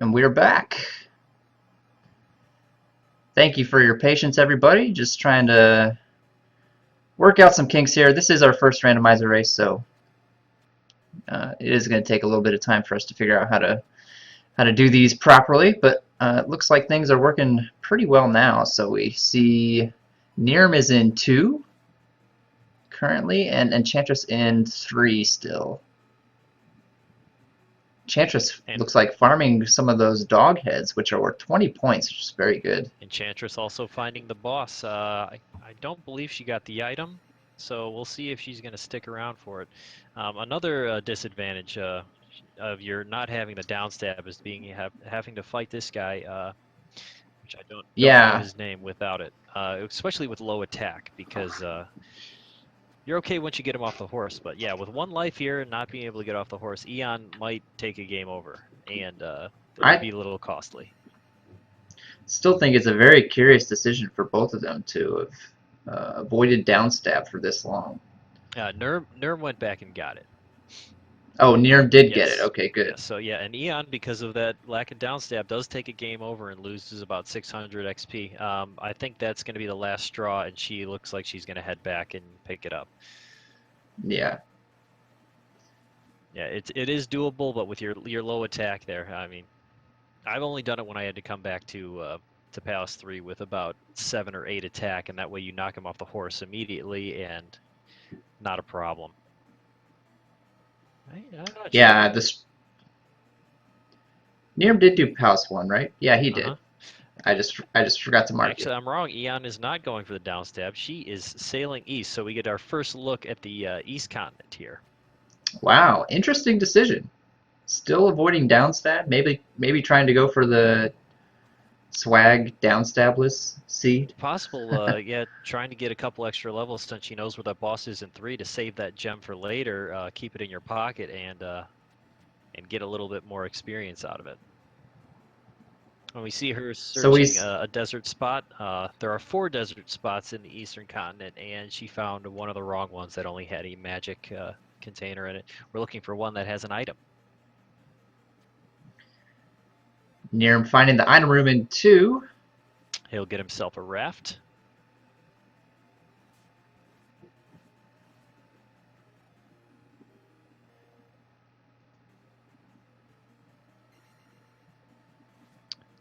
And we're back. Thank you for your patience, everybody. Just trying to work out some kinks here. This is our first randomizer race, so it is going to take a little bit of time for us to figure out how to do these properly. But it looks like things are working pretty well now. So we see Neerrm is in 2 currently, and Enchantress in 3 still. Enchantress looks like farming some of those dog heads, which are worth 20 points, which is very good. Enchantress also finding the boss. I don't believe she got the item, so we'll see if she's going to stick around for it. Another disadvantage of your not having the downstab is having to fight this guy, which I don't know his name without it, especially with low attack, because you're okay once you get him off the horse, but yeah, with 1 life here and not being able to get off the horse, Eon might take a game over, and it would be a little costly. Still think it's a very curious decision for both of them to have avoided downstab for this long. Neerrm went back and got it. Oh, Neerrm did get it. Okay, good. Yeah, so yeah, and Eon, because of that lack of downstab, does take a game over and loses about 600 XP. I think that's going to be the last straw, and she looks like she's going to head back and pick it up. Yeah. Yeah, it is doable, but with your low attack there, I mean, I've only done it when I had to come back to Palace 3 with about 7 or 8 attack, and that way you knock him off the horse immediately and not a problem. Yeah, this Neerrm did do Palace 1, right? Yeah, he did. I just forgot to mark Actually, I'm wrong. Eon is not going for the downstab. She is sailing east, so we get our first look at the east continent here. Wow, interesting decision. Still avoiding downstab. Maybe trying to go for the swag downstabless seed. Possible, yeah, trying to get a couple extra levels since she knows where that boss is in 3 to save that gem for later, keep it in your pocket, and get a little bit more experience out of it. When we see her searching a desert spot, there are 4 desert spots in the eastern continent, and she found one of the wrong ones that only had a magic container in it. We're looking for one that has an item. Neerrm finding the item room in 2. He'll get himself a raft.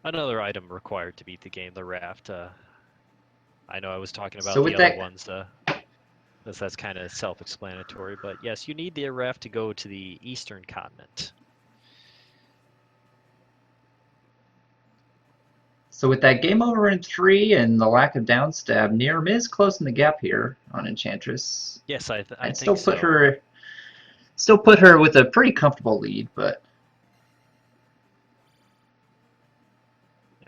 Another item required to beat the game, the raft. I know I was talking about the other ones. That's kind of self-explanatory, but yes, you need the raft to go to the eastern continent. So with that game over in 3 and the lack of downstab, Neerrm is closing the gap here on Enchantress. Yes, I I'd think still put her with a pretty comfortable lead, but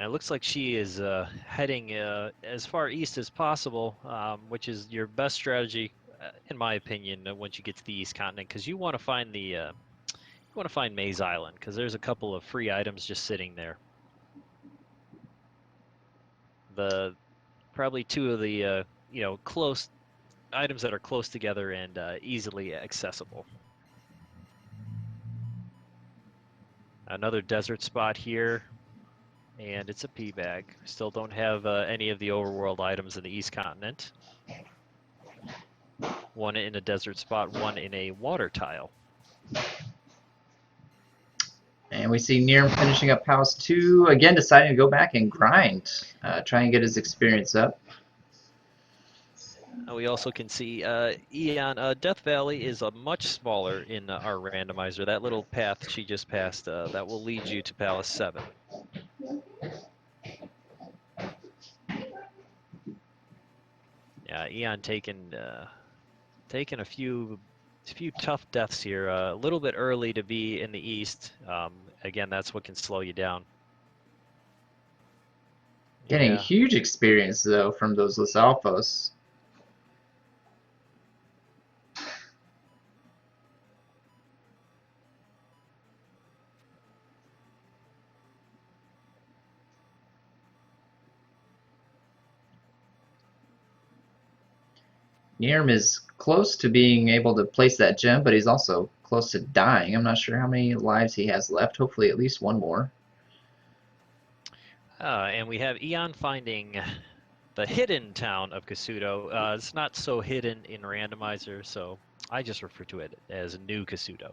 it looks like she is heading as far east as possible, which is your best strategy, in my opinion, once you get to the east continent, because you want to find Maze Island, because there's a couple of free items just sitting there. Probably 2 of the close items that are close together and easily accessible. Another desert spot here. And it's a pea bag. Still don't have any of the overworld items in the east continent. 1 in a desert spot, 1 in a water tile. And we see Neerrm finishing up House 2, again deciding to go back and grind, try and get his experience up. We also can see Eon, Death Valley is much smaller in our randomizer. That little path she just passed, that will lead you to Palace 7. Yeah, Eon taking a few tough deaths here. A little bit early to be in the east. Again, that's what can slow you down. Getting huge experience though from those Lizalfos. Neerrm is close to being able to place that gem, but he's also close to dying. I'm not sure how many lives he has left. Hopefully at least 1 more. And we have Eon finding the hidden town of Kasuto. It's not so hidden in Randomizer, so I just refer to it as New Kasuto.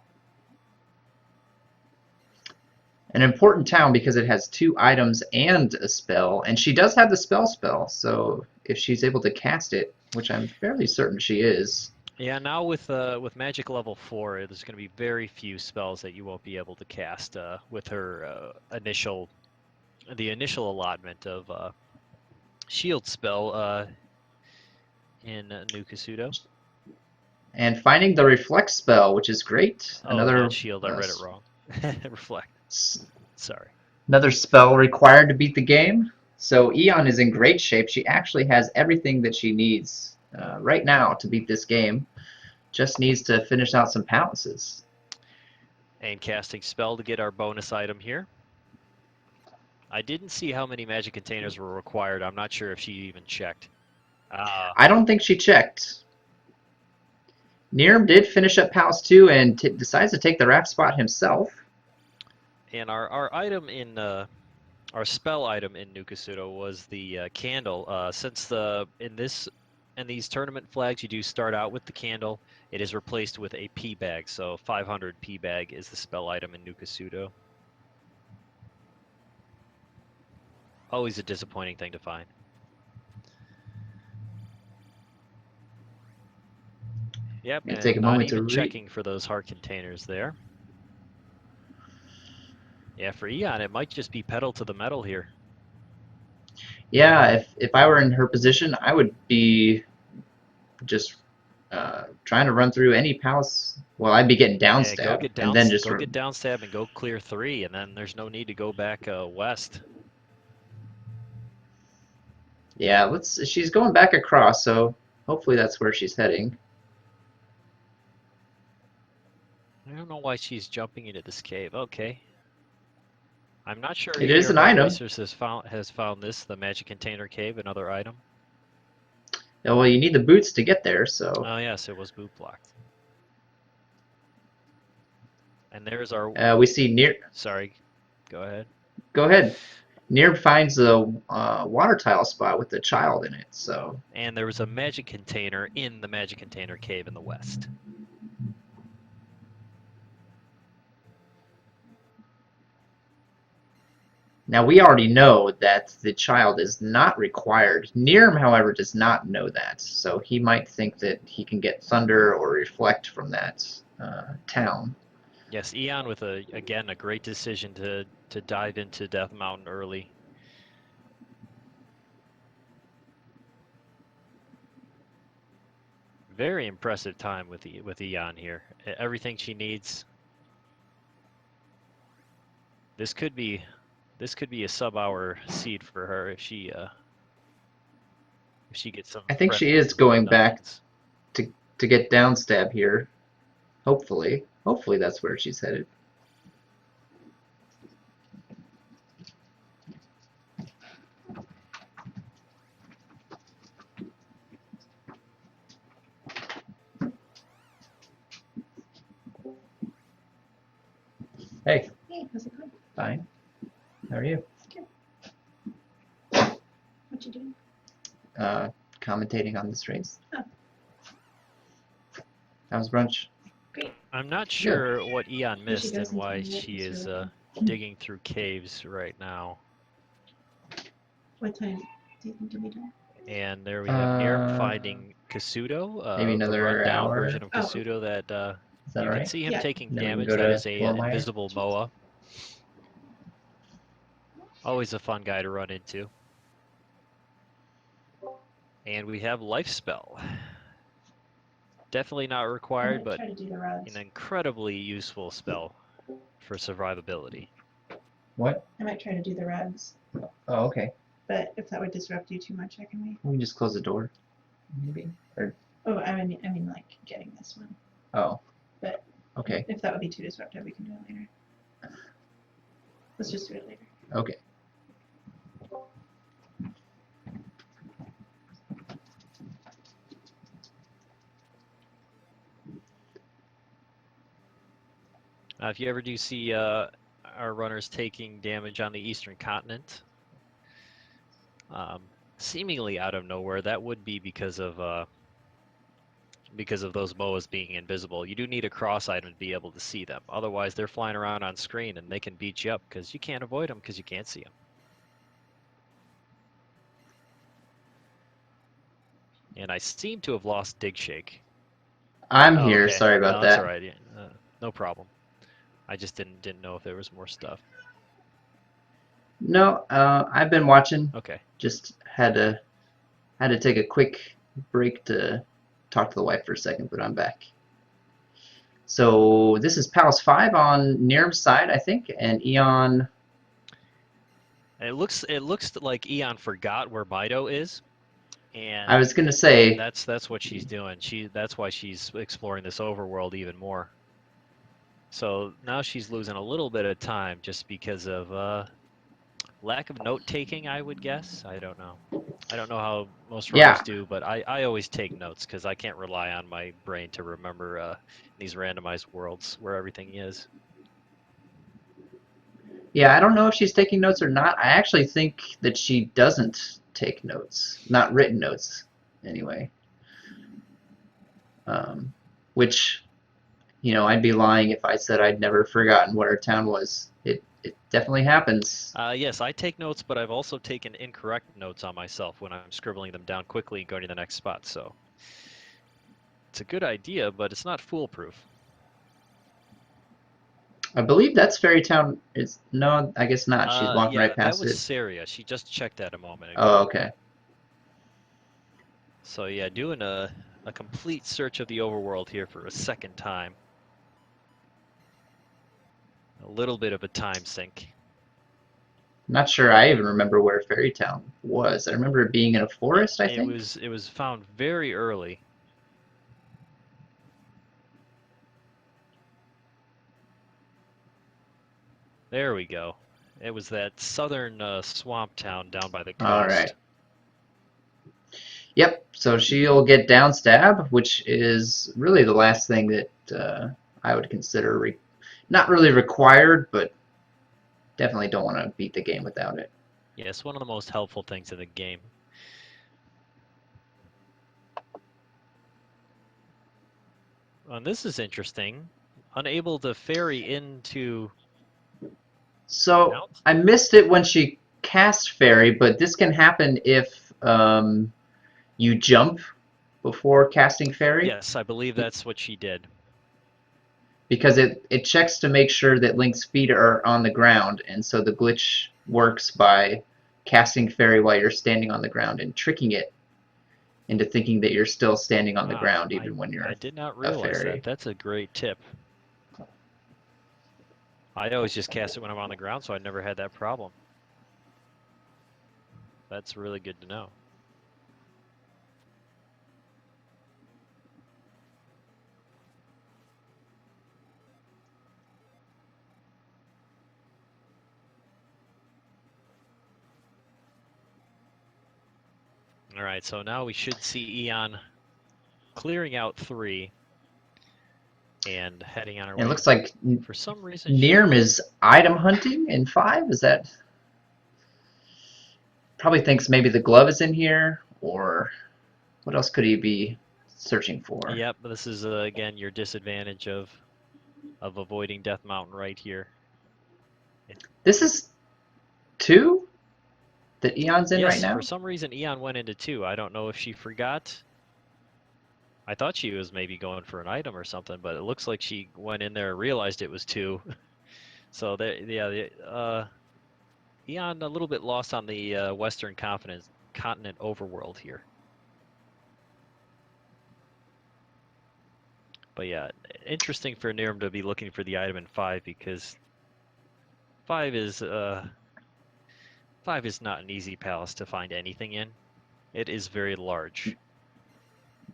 An important town because it has 2 items and a spell, and she does have the spell, so if she's able to cast it, which I'm fairly certain she is. Yeah, now with magic level 4, there's going to be very few spells that you won't be able to cast with her initial allotment of shield spell in New Kasuto. And finding the reflect spell, which is great. Oh, not shield. I read it wrong. Reflect. Sorry. Another spell required to beat the game. So Eon is in great shape. She actually has everything that she needs right now to beat this game. Just needs to finish out some palaces. And casting spell to get our bonus item here. I didn't see how many magic containers were required. I'm not sure if she even checked. I don't think she checked. Neerrm did finish up Palace 2 and decides to take the raft spot himself. And our item in our spell item in New Kasuto was the candle. Since in these tournament flags you do start out with the candle, it is replaced with a P bag. So 500 P bag is the spell item in New Kasuto. Always a disappointing thing to find. Yep, and take a not moment even to checking for those heart containers there. Yeah, for Eon, it might just be pedal to the metal here. Yeah, if I were in her position, I would be just trying to run through any palace. Well, I'd be getting down Yeah, go stab, get and down, then just go get down stab and go clear 3, and then there's no need to go back west. yeah. She's going back across, so hopefully that's where she's heading. I don't know why she's jumping into this cave. Okay. I'm not sure It any is an of our item. racers has found this, the magic container cave, another item. Yeah, well, you need the boots to get there, so. Oh yes, it was boot blocked. And there's our. We see near. Sorry, go ahead. Go ahead. Neerrm finds a water tile spot with the child in it, so. And there was a magic container in the magic container cave in the west. Now we already know that the child is not required. Neerrm, however, does not know that, so he might think that he can get thunder or reflect from that town. Yes, Eon with again a great decision to dive into Death Mountain early. Very impressive time with Eon here. Everything she needs. This could be a sub-hour seed for her if she gets some. I think she is going back dungeons. to get down stab here. Hopefully that's where she's headed. Hey. Hey, how's it going? Fine. How are you? Good. What you doing? Commentating on this race. Oh. How was brunch? Great. I'm not sure what Eon When she missed goes and into why the night, she it's is really digging through caves right now. What time do you think you'll be done? And there we have Neerrm finding Kasuto, maybe the another rundown hour. version of Oh, Kasuto that Is that you all can right? see him Yeah. taking Then we can damage. go That to is a Glowmire. invisible Moa. Always a fun guy to run into. And we have Life Spell. Definitely not I required, might but try to do the rods. an incredibly useful spell for survivability. What? I might try to do the rods, Oh, okay. but if that would disrupt you too much, I can wait. We can just close the door, maybe. Or Oh, I mean, like getting this one. oh. But okay. if that would be too disruptive, we can do it later. Let's just do it later. Okay. If you ever do see our runners taking damage on the eastern continent, seemingly out of nowhere. That would be because of those boas being invisible. You do need a cross item to be able to see them. Otherwise, they're flying around on screen and they can beat you up because you can't avoid them because you can't see them. And I seem to have lost Dig Shake. I'm Oh, here. okay. Sorry about No, that's that. all right. Yeah, no problem. I just didn't know if there was more stuff. No, I've been watching. Okay. Just had to take a quick break to talk to the wife for a second, but I'm back. So this is Palace 5 on Neerrm's side, I think, and Eon. It looks like Eon forgot where Mido is, and I was gonna say, that's what she's doing. That's why she's exploring this overworld even more. So now she's losing a little bit of time just because of lack of note taking, I would guess. I don't know. I don't know how most runners yeah, do, but I always take notes because I can't rely on my brain to remember these randomized worlds where everything is. yeah. I don't know if she's taking notes or not. I actually think that she doesn't take notes, not written notes, anyway. Which, I'd be lying if I said I'd never forgotten what our town was. It definitely happens. Yes, I take notes, but I've also taken incorrect notes on myself when I'm scribbling them down quickly and going to the next spot. So it's a good idea, but it's not foolproof. I believe that's Fairy Town. Is no, I guess not. She's walking Yeah, right that past was it. Saria. She just checked that a moment ago. Oh, okay. So yeah, doing a complete search of the overworld here for a second time. A little bit of a time sink. Not sure I even remember where Fairy Town was. I remember it being in a forest, I think. It was found very early. There we go. It was that southern swamp town down by the coast. All right. Yep, so she'll get down stab, which is really the last thing that I would consider not really required, but definitely don't want to beat the game without it. Yes, one of the most helpful things in the game. And this is interesting. Unable to ferry into... So I missed it when she cast Fairy, but this can happen if you jump before casting Fairy. Yes, I believe that's what she did. Because it checks to make sure that Link's feet are on the ground, and so the glitch works by casting Fairy while you're standing on the ground and tricking it into thinking that you're still standing on the ground even when you're I did not a realize fairy. that. That's a great tip. I always just cast it when I'm on the ground, so I never had that problem. That's really good to know. All right, so now we should see Eon clearing out 3 and heading on her way. It looks like for some reason Neerrm is item hunting in 5. Is that probably thinks maybe the glove is in here, or what else could he be searching for? Yep, this is again your disadvantage of avoiding Death Mountain right here. This is 2 that Eon's in right Yes, now? for some reason Eon went into 2. I don't know if she forgot. I thought she was maybe going for an item or something, but it looks like she went in there and realized it was 2. So Eon a little bit lost on the Western continent overworld here. But yeah, interesting for Neerrm to be looking for the item in 5 because 5 is not an easy palace to find anything in. It is very large.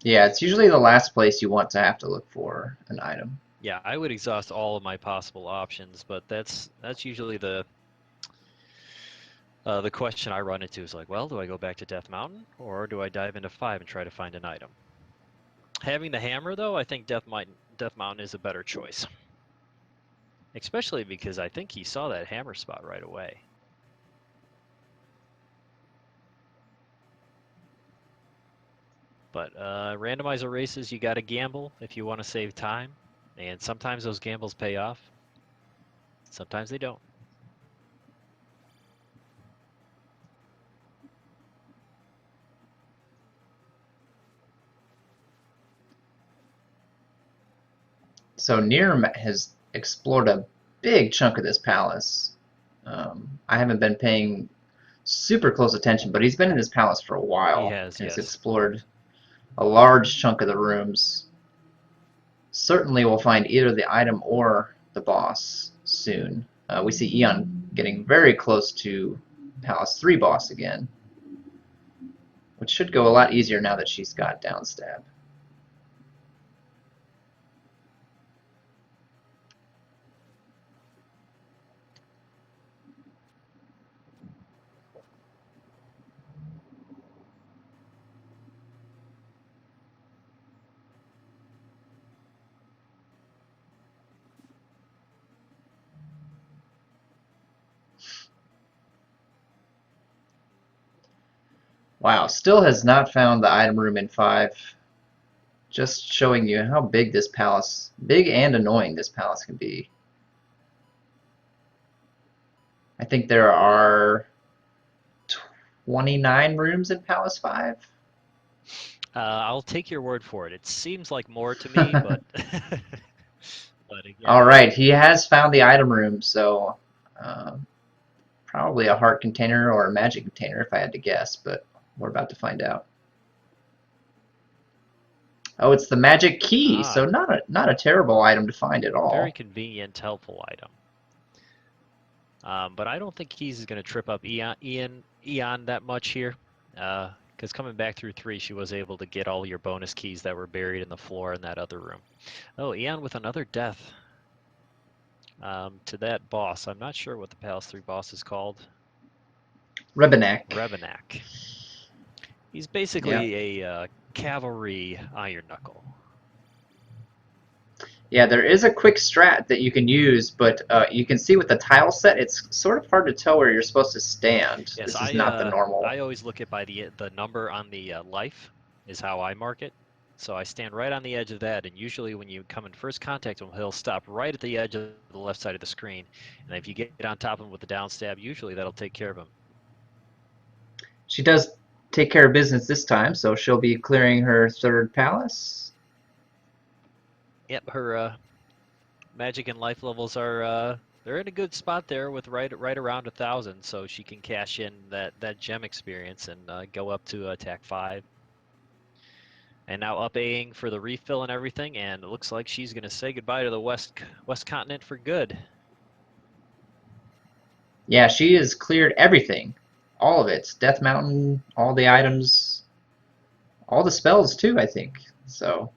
Yeah, it's usually the last place you want to have to look for an item. Yeah, I would exhaust all of my possible options, but that's usually the question I run into is like, well, do I go back to Death Mountain or do I dive into 5 and try to find an item? Having the hammer, though, I think Death Mountain is a better choice. Especially because I think he saw that hammer spot right away. But randomizer races, you got to gamble if you want to save time, and sometimes those gambles pay off. Sometimes they don't. So Neerrm has explored a big chunk of this palace. I haven't been paying super close attention, but he's been in this palace for a while. He has, and he's yes. explored a large chunk of the rooms. Certainly we'll find either the item or the boss soon. We see Eon getting very close to Palace 3 boss again, which should go a lot easier now that she's got downstab. Wow, still has not found the item room in 5. Just showing you how big this palace, big and annoying this palace can be. I think there are 29 rooms in Palace 5. I'll take your word for it. It seems like more to me, but but again, All right, he has found the item room, so probably a heart container or a magic container if I had to guess, but we're about to find out. Oh, it's the magic key, so not a terrible item to find at all. Very convenient, helpful item. But I don't think Keys is going to trip up Eon that much here, because coming back through 3, she was able to get all your bonus keys that were buried in the floor in that other room. Oh, Eon with another death to that boss. I'm not sure what the Palace 3 boss is called. Rebenak. Rebenak. He's basically a cavalry Iron Knuckle. Yeah, there is a quick strat that you can use, but you can see with the tile set, it's sort of hard to tell where you're supposed to stand. Yes, This is not the normal. I always look at by the number on the life is how I mark it. So I stand right on the edge of that, and usually when you come in first contact with him, he'll stop right at the edge of the left side of the screen. And if you get on top of him with the down stab, usually that'll take care of him. She does take care of business this time, so she'll be clearing her 3rd palace. Yep, her magic and life levels are they're in a good spot there with right around 1,000, so she can cash in that gem experience and go up to attack 5. And now up A-ing for the refill and everything, and it looks like she's going to say goodbye to the West Continent for good. Yeah, she has cleared everything. All of it. Death Mountain, all the items, all the spells too, I think. So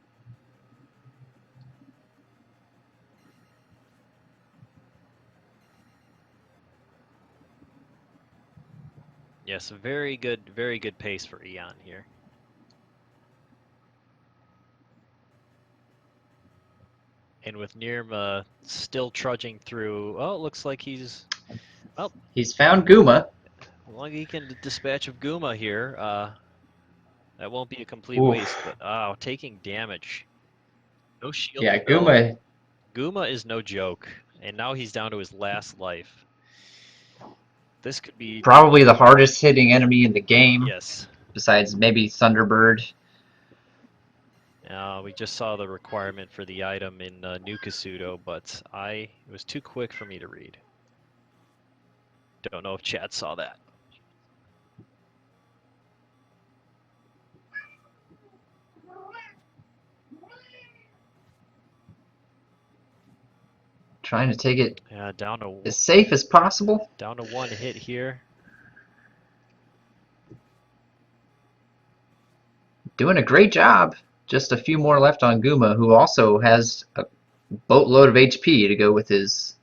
yes, very good pace for Eon here. And with Neerrm still trudging through, oh, it looks like he's found Guma. as long as he can dispatch of Guma here, that won't be a complete Oof. waste. But taking damage, no shield. Yeah, Guma is no joke, and now he's down to his last life. This could be probably the hardest hitting enemy in the game. Yes. Besides maybe Thunderbird. We just saw the requirement for the item in New Kasuto, but it was too quick for me to read. Don't know if chat saw that. Trying to take it Down to as safe as possible. Down to 1 hit here. Doing a great job. Just a few more left on Guma, who also has a boatload of HP to go with his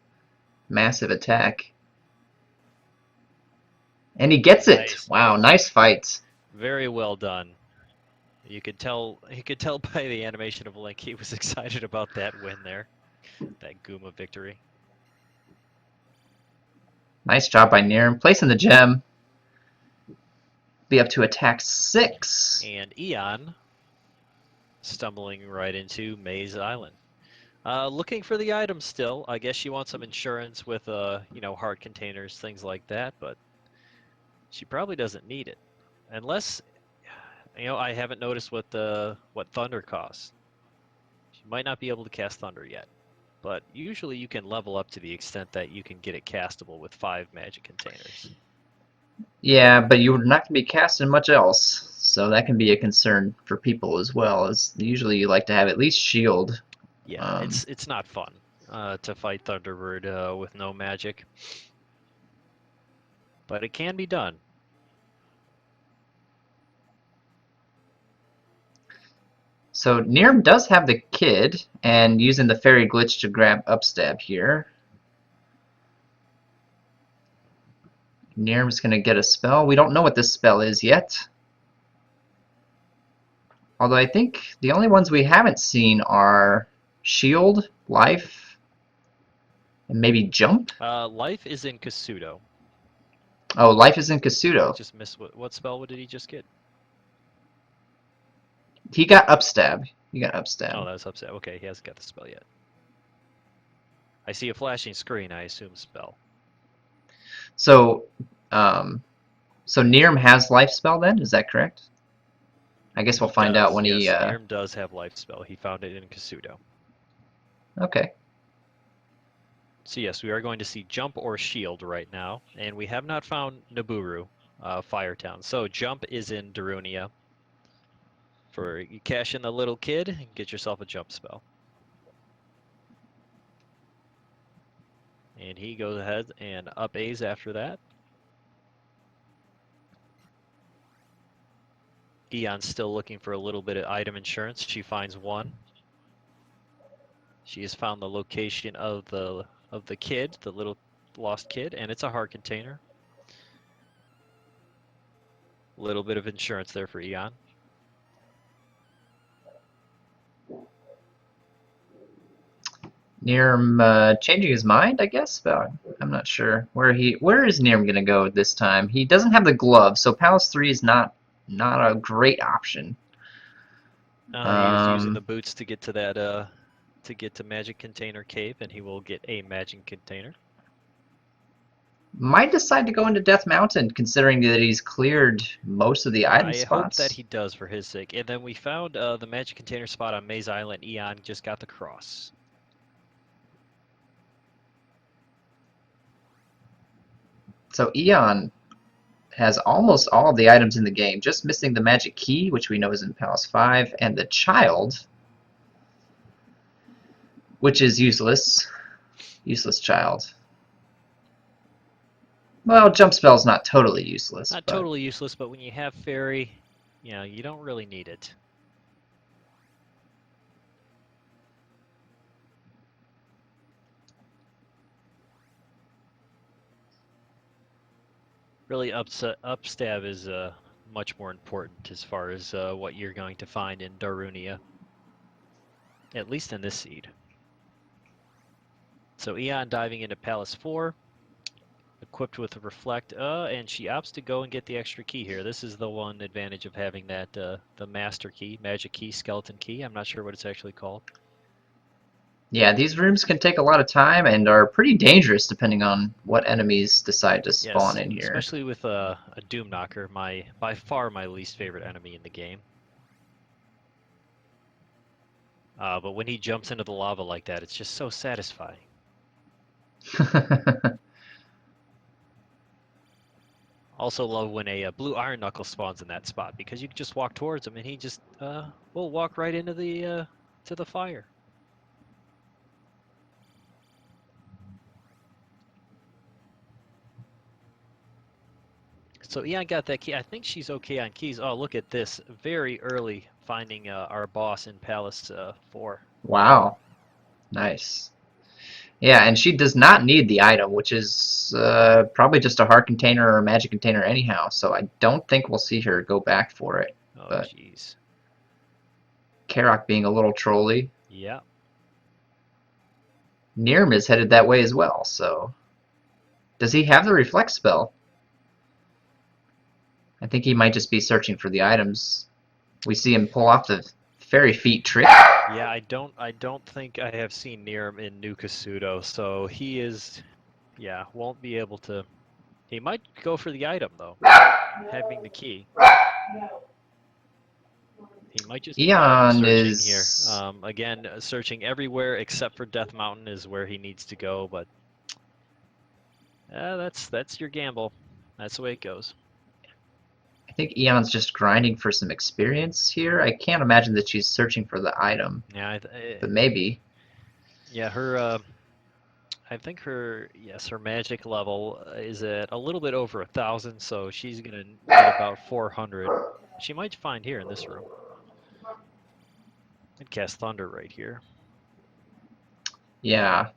massive attack. And he gets it. Nice. Wow, nice fight. Very well done. You could tell by the animation of Link he was excited about that win there. That Guma victory. Nice job by Neerrm. Placing the gem. Be up to attack 6. And Eon stumbling right into Maze Island. Looking for the item still. I guess she wants some insurance with, you know, heart containers, things like that, but she probably doesn't need it. Unless, you know, I haven't noticed what Thunder costs. She might not be able to cast Thunder yet, but usually you can level up to the extent that you can get it castable with 5 magic containers. Yeah, but you're not going to be casting much else, so that can be a concern for people as well. As usually you like to have at least shield. Yeah, it's not fun to fight Thunderbird with no magic, but it can be done. So Neerrm does have the kid, and using the fairy glitch to grab upstab here. Neerm's going to get a spell. We don't know what this spell is yet. Although I think the only ones we haven't seen are Shield, Life, and maybe Jump. Life is in Kasuto. Oh, Life is in Kasuto. Just missed what spell did he just get? He got upstab. He got Oh, upstab. that's upset. Okay, he hasn't got the spell yet. I see a flashing screen. I assume spell. So, so Neerrm has life spell then? Is that correct? I guess we'll find out when yes, he. Neerrm does have life spell. He found it in Kasuto. Okay. So yes, we are going to see Jump or Shield right now, and we have not found Naburu, Firetown. So Jump is in Darunia. For you cash in the little kid and get yourself a jump spell. And he goes ahead and up A's after that. Eon's still looking for a little bit of item insurance. She finds one. She has found the location of the kid, the little lost kid, and it's a heart container. A little bit of insurance there for Eon. Neerrm changing his mind, I guess, but I'm not sure where is Neerrm gonna go this time. He doesn't have the glove, so Palace 3 is not a great option. He was using the boots to get to that to get to Magic Container Cave, and he will get a Magic Container. Might decide to go into Death Mountain, considering that he's cleared most of the item spots. I hope that he does for his sake. And then we found the Magic Container spot on Maze Island. Eon just got the cross. So Eon has almost all of the items in the game, just missing the magic key, which we know is in Palace 5, and the child, which is useless. Useless child. Well, jump spell's not totally useless. Not totally useless, but when you have fairy, you know, you don't really need it. Really, upstab is much more important as far as what you're going to find in Darunia. At least in this seed. So Eon diving into Palace 4, equipped with a Reflect, and she opts to go and get the extra key here. This is the one advantage of having that, the Master Key, Magic Key, Skeleton Key. I'm not sure what it's actually called. Yeah, these rooms can take a lot of time and are pretty dangerous depending on what enemies decide to spawn in here. Especially with a Doom Knocker, by far my least favorite enemy in the game. But when he jumps into the lava like that, it's just so satisfying. Also love when a blue iron knuckle spawns in that spot, because you can just walk towards him and he just will walk right into the to the fire. So Eon got that key. I think she's okay on keys. Oh, look at this. Very early finding our boss in Palace 4. Wow. Nice. Yeah, and she does not need the item, which is probably just a heart container or a magic container anyhow, so I don't think we'll see her go back for it. Oh, but jeez. Karok being a little trolly. Yeah. Neerrm is headed that way as well, so... Does he have the Reflect spell? I think he might just be searching for the items. We see him pull off the fairy feet trick. Yeah, I don't think I have seen Neerrm in New Kasuto, so he is, yeah, won't be able to. He might go for the item though, having the key. He might just be item Eon searching here. is... Again, searching everywhere except for Death Mountain is where he needs to go, but that's your gamble. That's the way it goes. I think Eon's just grinding for some experience here. I can't imagine that she's searching for the item, Yeah, but maybe. yeah, her. I think her magic level is at a little bit over 1,000, so she's gonna need about 400. She might find here in this room. I'd cast Thunder right here. Yeah.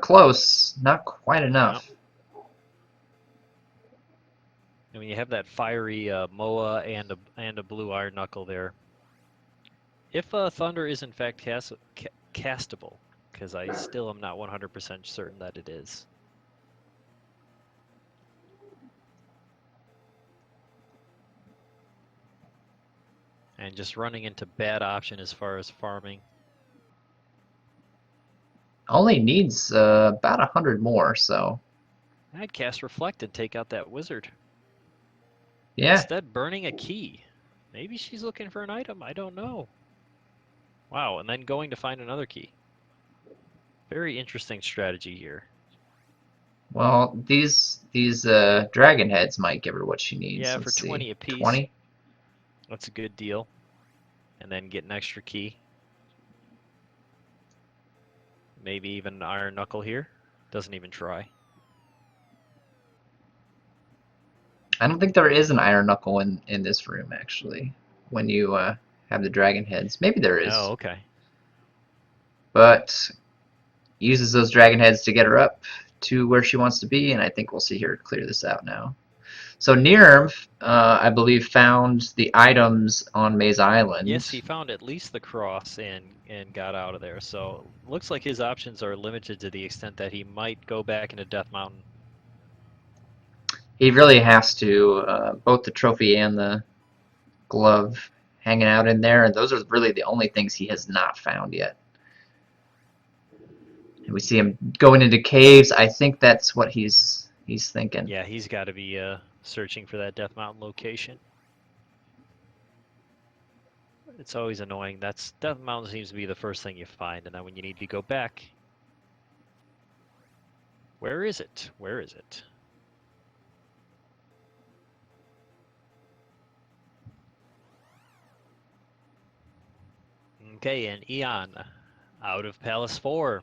Close. Not quite enough. And when you have that fiery Moa and a blue Iron Knuckle there, if Thunder is in fact castable, because I still am not 100% certain that it is. And just running into bad option as far as farming. Only needs about 100 more, so... I'd cast Reflect and take out that wizard. Yeah. Instead, burning a key. Maybe she's looking for an item, I don't know. Wow, and then going to find another key. Very interesting strategy here. Well, these dragon heads might give her what she needs. Yeah, Let's for see. 20 apiece. 20? That's a good deal. And then get an extra key. Maybe even an Iron Knuckle here. Doesn't even try. I don't think there is an Iron Knuckle in this room, actually, when you have the dragon heads. Maybe there is. Oh, okay. But uses those dragon heads to get her up to where she wants to be, and I think we'll see her clear this out now. So Neerrm, I believe, found the items on Maze Island. Yes, he found at least the cross and got out of there. So looks like his options are limited to the extent that he might go back into Death Mountain. He really has to, both the trophy and the glove hanging out in there, and those are really the only things he has not found yet. And we see him going into caves. I think that's what he's thinking. Yeah, he's got to be searching for that Death Mountain location. It's always annoying. Death Mountain seems to be the first thing you find, and then when you need to go back, where is it? Where is it? Okay, and Eon out of Palace 4.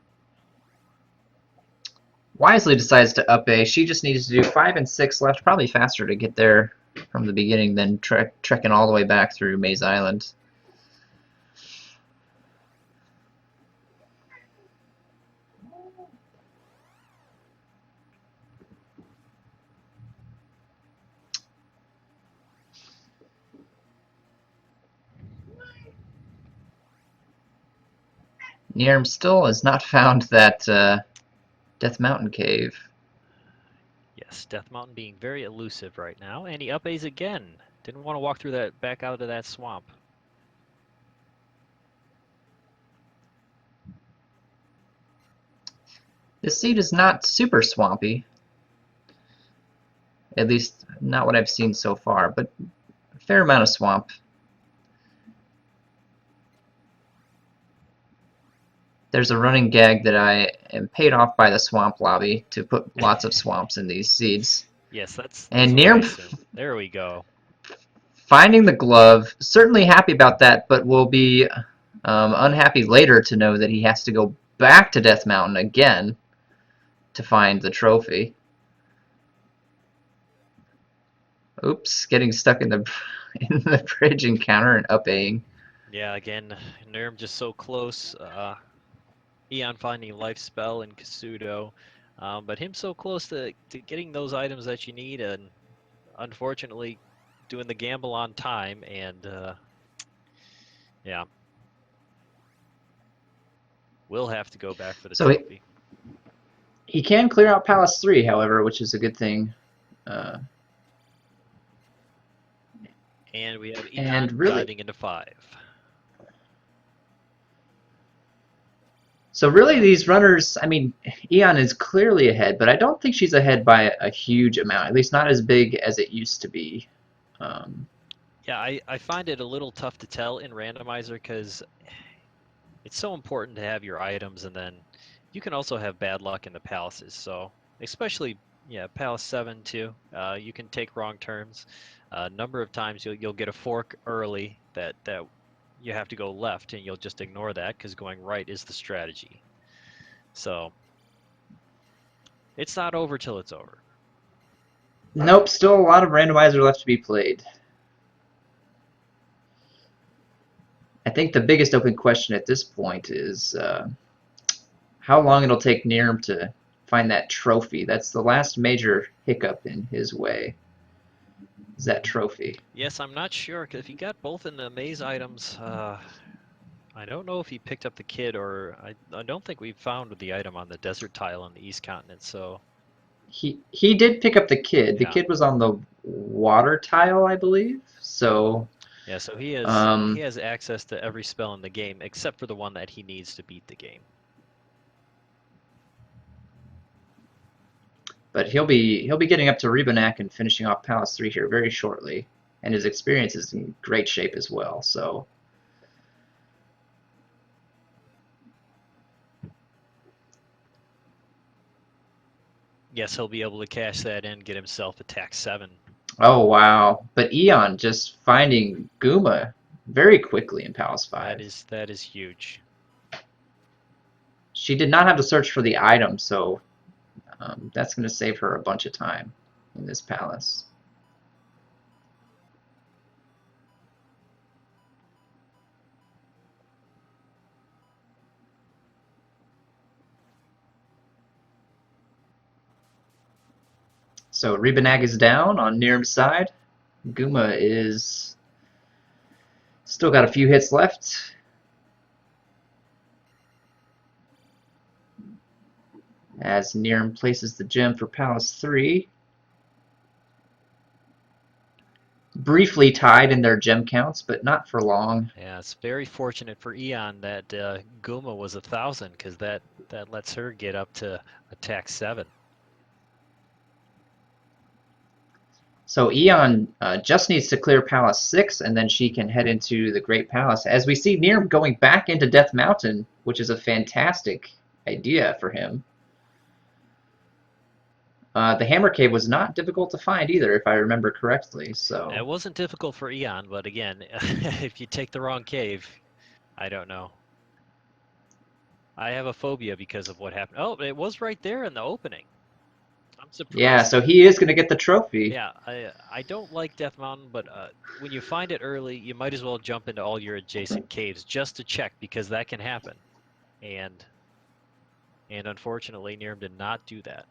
Wisely decides to up A. She just needs to do 5 and 6 left. Probably faster to get there from the beginning than trekking all the way back through Maze Island. Neerrm still has not found that Death Mountain cave. Yes, Death Mountain being very elusive right now, and he up A's again. Didn't want to walk through that back out of that swamp. This seed is not super swampy. At least not what I've seen so far, but a fair amount of swamp. There's a running gag that I am paid off by the swamp lobby to put lots of swamps in these seeds. Yes, that's And what I Neerrm assumed. There we go. finding the glove, certainly happy about that, but will be unhappy later to know that he has to go back to Death Mountain again to find the trophy. Oops, getting stuck in the bridge encounter and up-Aing. Yeah, again, Neerrm just so close. Eon finding life spell in Kasuto, but him so close to getting those items that you need, and unfortunately doing the gamble on time, and yeah, we'll have to go back for the trophy. He can clear out Palace 3, however, which is a good thing. And we have And Eon really- diving into 5. So really these runners, I mean, Eon is clearly ahead, but I don't think she's ahead by a huge amount, at least not as big as it used to be. Yeah, I find it a little tough to tell in randomizer because it's so important to have your items, and then you can also have bad luck in the palaces. So especially, yeah, Palace 7 too. You can take wrong turns. A number of times you'll get a fork early that you have to go left, and you'll just ignore that because going right is the strategy. So it's not over till it's over. Nope, still a lot of randomizer left to be played. I think the biggest open question at this point is how long it'll take Neerrm to find that trophy. That's the last major hiccup in his way, is that trophy. Yes, I'm not sure, 'cause if he got both in the maze items, I don't know if he picked up the kid, or I don't think we found the item on the desert tile on the East Continent, so... He did pick up the kid. The Yeah. kid was on the water tile, I believe. So Yeah, so he has access to every spell in the game, except for the one that he needs to beat the game. but he'll be getting up to Rebanak and finishing off Palace 3 here very shortly. And his experience is in great shape as well, so... Yes, he'll be able to cash that in, get himself attack 7. Oh, wow. But Eon just finding Guma very quickly in Palace 5. That is huge. She did not have to search for the item, so that's going to save her a bunch of time in this palace. So Rebanag is down on Neerrm's side. Guma is still got a few hits left. As Neerrm places the gem for Palace 3. Briefly tied in their gem counts, but not for long. Yeah, it's very fortunate for Eon that Guma was 1,000, because that lets her get up to attack 7. So Eon just needs to clear Palace 6, and then she can head into the Great Palace. As we see Neerrm going back into Death Mountain, which is a fantastic idea for him. The Hammer Cave was not difficult to find either, if I remember correctly. So It wasn't difficult for Eon, but again, if you take the wrong cave, I don't know. I have a phobia because of what happened. Oh, it was right there in the opening. I'm surprised. yeah, so he is going to get the trophy. Yeah, I don't like Death Mountain, but when you find it early, you might as well jump into all your adjacent caves just to check, because that can happen. And unfortunately, Neerrm did not do that.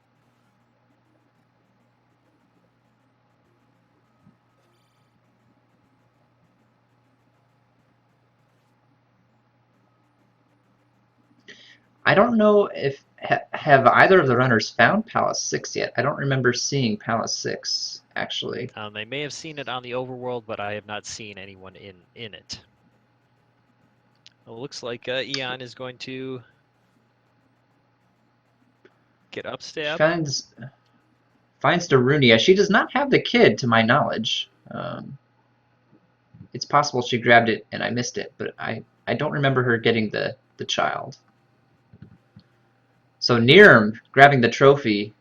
I don't know if have either of the runners found Palace 6 yet. I don't remember seeing Palace 6 actually. They may have seen it on the overworld, but I have not seen anyone in it. It looks like Eon is going to get upstab. Finds Darunia. She does not have the kid, to my knowledge. It's possible she grabbed it and I missed it, but I don't remember her getting the child. So Neerrm grabbing the trophy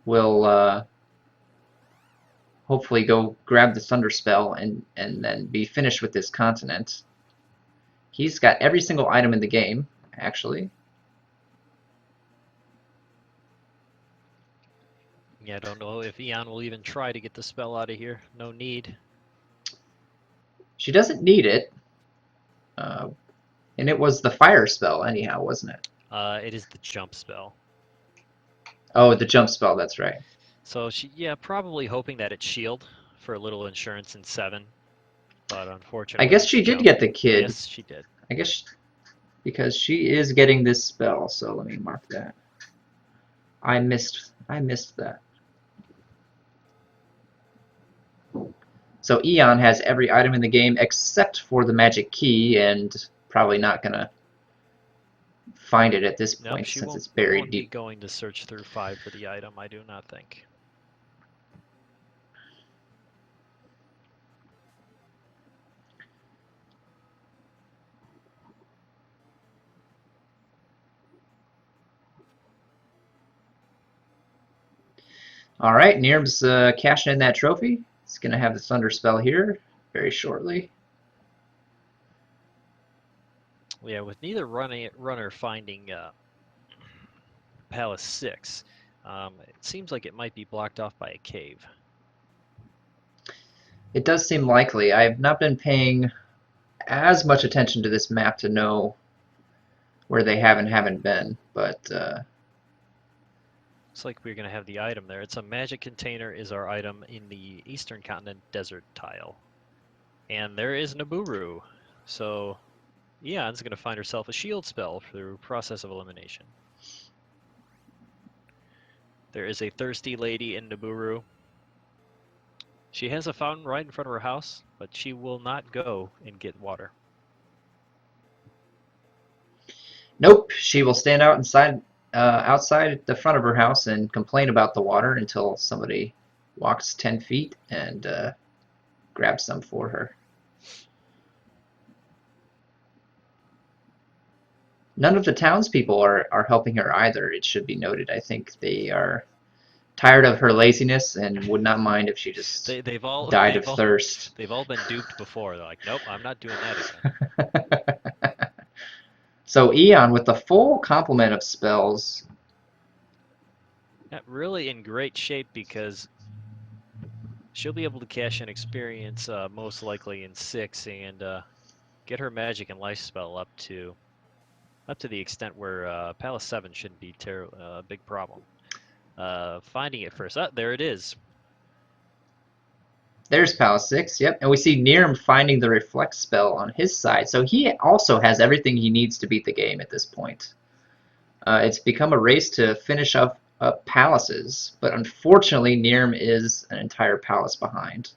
will hopefully go grab the Thunder Spell and then be finished with this continent. He's got every single item in the game, actually. Yeah, I don't know if Eon will even try to get the spell out of here. No need. She doesn't need it. And it was the fire spell anyhow, wasn't it? It is the jump spell. Oh, the jump spell, that's right. So yeah, probably hoping that it's shield for a little insurance in 7. But unfortunately, I guess she did get the kid. Yes, she did. I guess because she is getting this spell, so let me mark that. I missed that. So Eon has every item in the game except for the magic key, and probably not gonna find it at this Nope, point she since it's won't buried be deep. going to search through 5 for the item, I do not think. All right, Neerrm's cashing in that trophy. He's gonna have the Thunder Spell here very shortly. Yeah, with neither runner finding Palace 6, it seems like it might be blocked off by a cave. It does seem likely. I have not been paying as much attention to this map to know where they have and haven't been, but Looks like we're going to have the item there. It's a magic container is our item in the Eastern Continent desert tile. And there is Nibiru. So Eon's going to find herself a shield spell through process of elimination. There is a thirsty lady in Nibiru. She has a fountain right in front of her house, but she will not go and get water. nope, she will stand out outside the front of her house and complain about the water until somebody walks 10 feet and grabs some for her. None of the townspeople are helping her either, it should be noted. I think they are tired of her laziness and would not mind if she just They've all died of thirst. They've all been duped before. They're like, nope, I'm not doing that again. So Eon, with the full complement of spells, really in great shape because she'll be able to cash in experience most likely in 6 and get her magic and life spell up to the extent where Palace 7 shouldn't be a big problem. Finding it first. There it is. there's Palace 6, yep. And we see Neerrm finding the Reflect spell on his side. So he also has everything he needs to beat the game at this point. It's become a race to finish up palaces, but unfortunately Neerrm is an entire palace behind.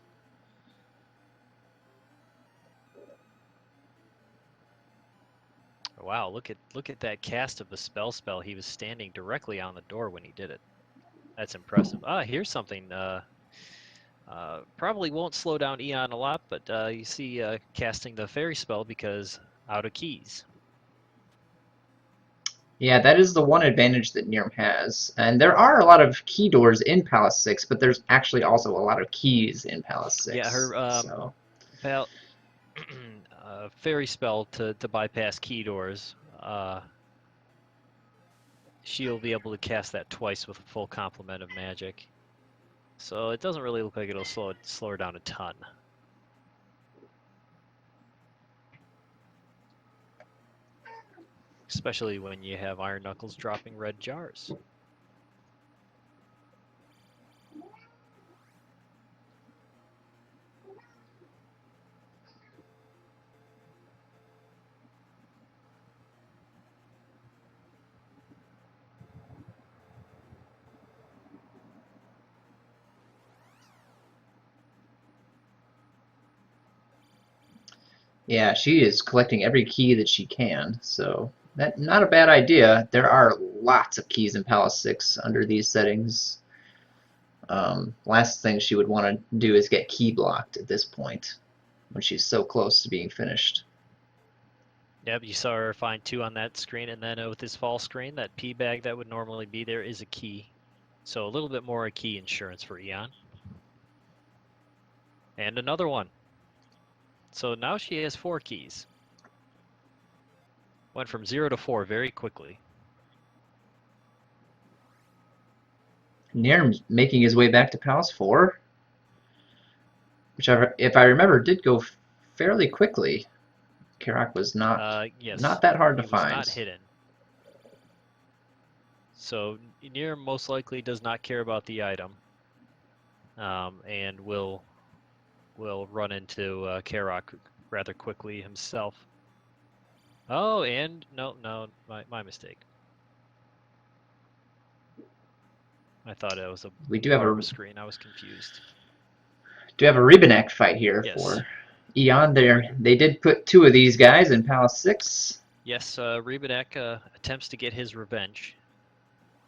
Wow, look at that cast of the spell. He was standing directly on the door when he did it. That's impressive. Here's something. Probably won't slow down Eon a lot, but you see casting the fairy spell because out of keys. Yeah, that is the one advantage that Neerrm has. And there are a lot of key doors in Palace 6, but there's actually also a lot of keys in Palace 6. Yeah, her so. fairy spell to bypass key doors. She'll be able to cast that twice with a full complement of magic. So it doesn't really look like it'll slow her down a ton. Especially when you have Iron Knuckles dropping red jars. Yeah, she is collecting every key that she can, so that not a bad idea. There are lots of keys in Palace 6 under these settings. Last thing she would want to do is get key blocked at this point when she's so close to being finished. Yep, you saw her find 2 on that screen, and then with this fall screen, that P bag that would normally be there is a key. So a little bit more key insurance for Eon. And another one. So now she has 4 keys. Went from 0 to 4 very quickly. Neerrm's making his way back to Palace 4, which, if I remember, did go fairly quickly. Karak was Yes, not that hard to he was find. not hidden. So Neerrm most likely does not care about the item, and will run into Karak rather quickly himself. Oh, and no, my mistake. I thought it was We do have a screen. I was confused. Do we have a Rebenek fight here Yes. for Eon? They did put 2 of these guys in Palace 6. Yes, Rebenek attempts to get his revenge.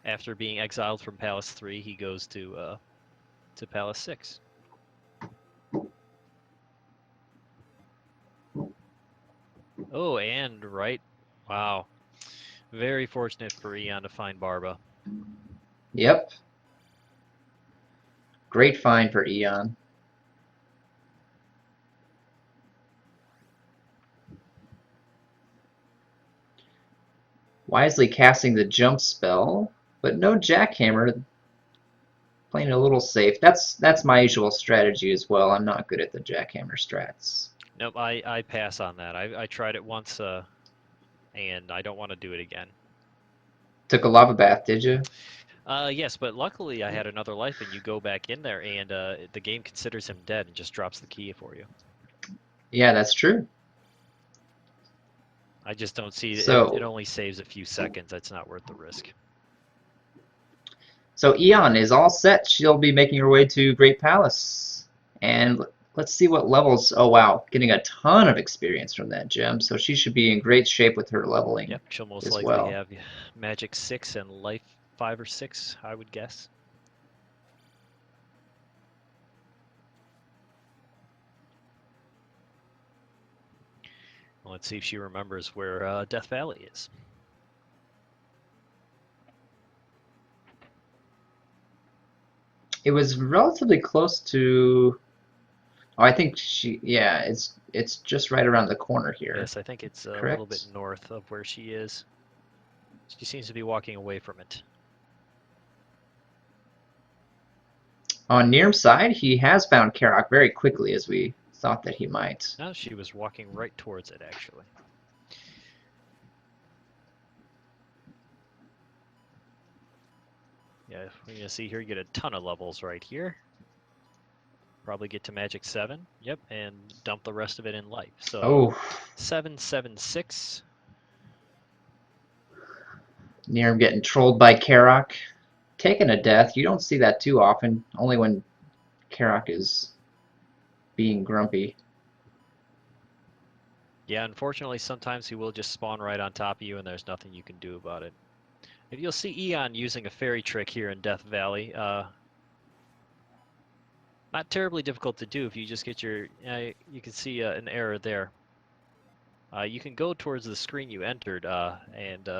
After being exiled from Palace 3, he goes to Palace 6. Oh, and right. Wow. Very fortunate for Eon to find Barba. Yep. Great find for Eon. Wisely casting the jump spell, but no jackhammer. Playing a little safe. That's my usual strategy as well. I'm not good at the jackhammer strats. Nope, I pass on that. I tried it once, and I don't want to do it again. Took a lava bath, did you? Yes, but luckily I had another life, and you go back in there, and the game considers him dead and just drops the key for you. Yeah, that's true. I just don't see So- it only saves a few seconds. That's not worth the risk. So Eon is all set. She'll be making her way to Great Palace. And let's see what levels. Oh, wow. Getting a ton of experience from that gem. So she should be in great shape with her leveling. Yep, she'll most as likely well. have Magic 6 and Life 5 or 6, I would guess. Let's see if she remembers where Death Valley is. It was relatively close to. Oh, I think yeah, it's just right around the corner here. Yes, I think it's a little Correct? bit north of where she is. She seems to be walking away from it. On Neerrm's side, he has found Karok very quickly, as we thought that he might. No, she was walking right towards it, actually. Yeah, we're going to see here, you get a ton of levels right here. Probably get to Magic 7. Yep, and dump the rest of it in Life. So Oh, 776. Neerrm getting trolled by Karok. Taking a death. You don't see that too often, only when Karok is being grumpy. Yeah, unfortunately, sometimes he will just spawn right on top of you, and there's nothing you can do about it. If you'll see Eon using a fairy trick here in Death Valley, not terribly difficult to do if you just get your. You can see an error there. You can go towards the screen you entered and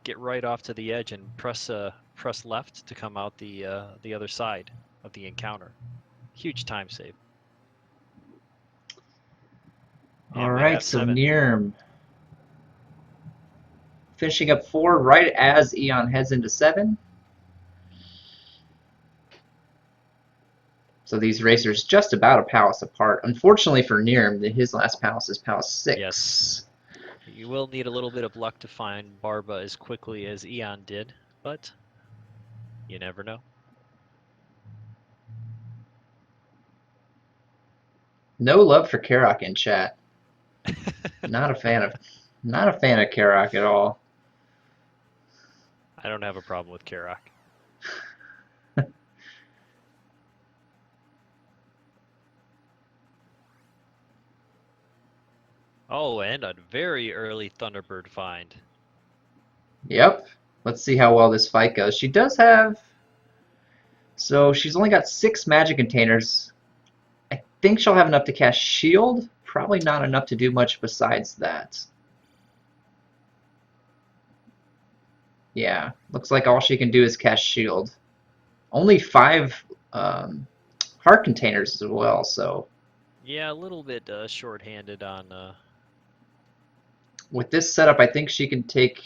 get right off to the edge and press left to come out the other side of the encounter. Huge time save. And All we right, have so 7. Neerrm finishing up 4 right as Eon heads into 7. So these racers just about a palace apart. Unfortunately for Neerrm, his last palace is Palace 6. Yes. You will need a little bit of luck to find Barba as quickly as Eon did, but you never know. No love for Karok in chat. Not a fan of Karok at all. I don't have a problem with Karok. Oh, and a very early Thunderbird find. Yep. Let's see how well this fight goes. She does have. So she's only got 6 magic containers. I think she'll have enough to cast Shield. Probably not enough to do much besides that. Yeah, looks like all she can do is cast Shield. Only 5 heart containers as well, so. Yeah, a little bit short-handed on. With this setup, I think she can take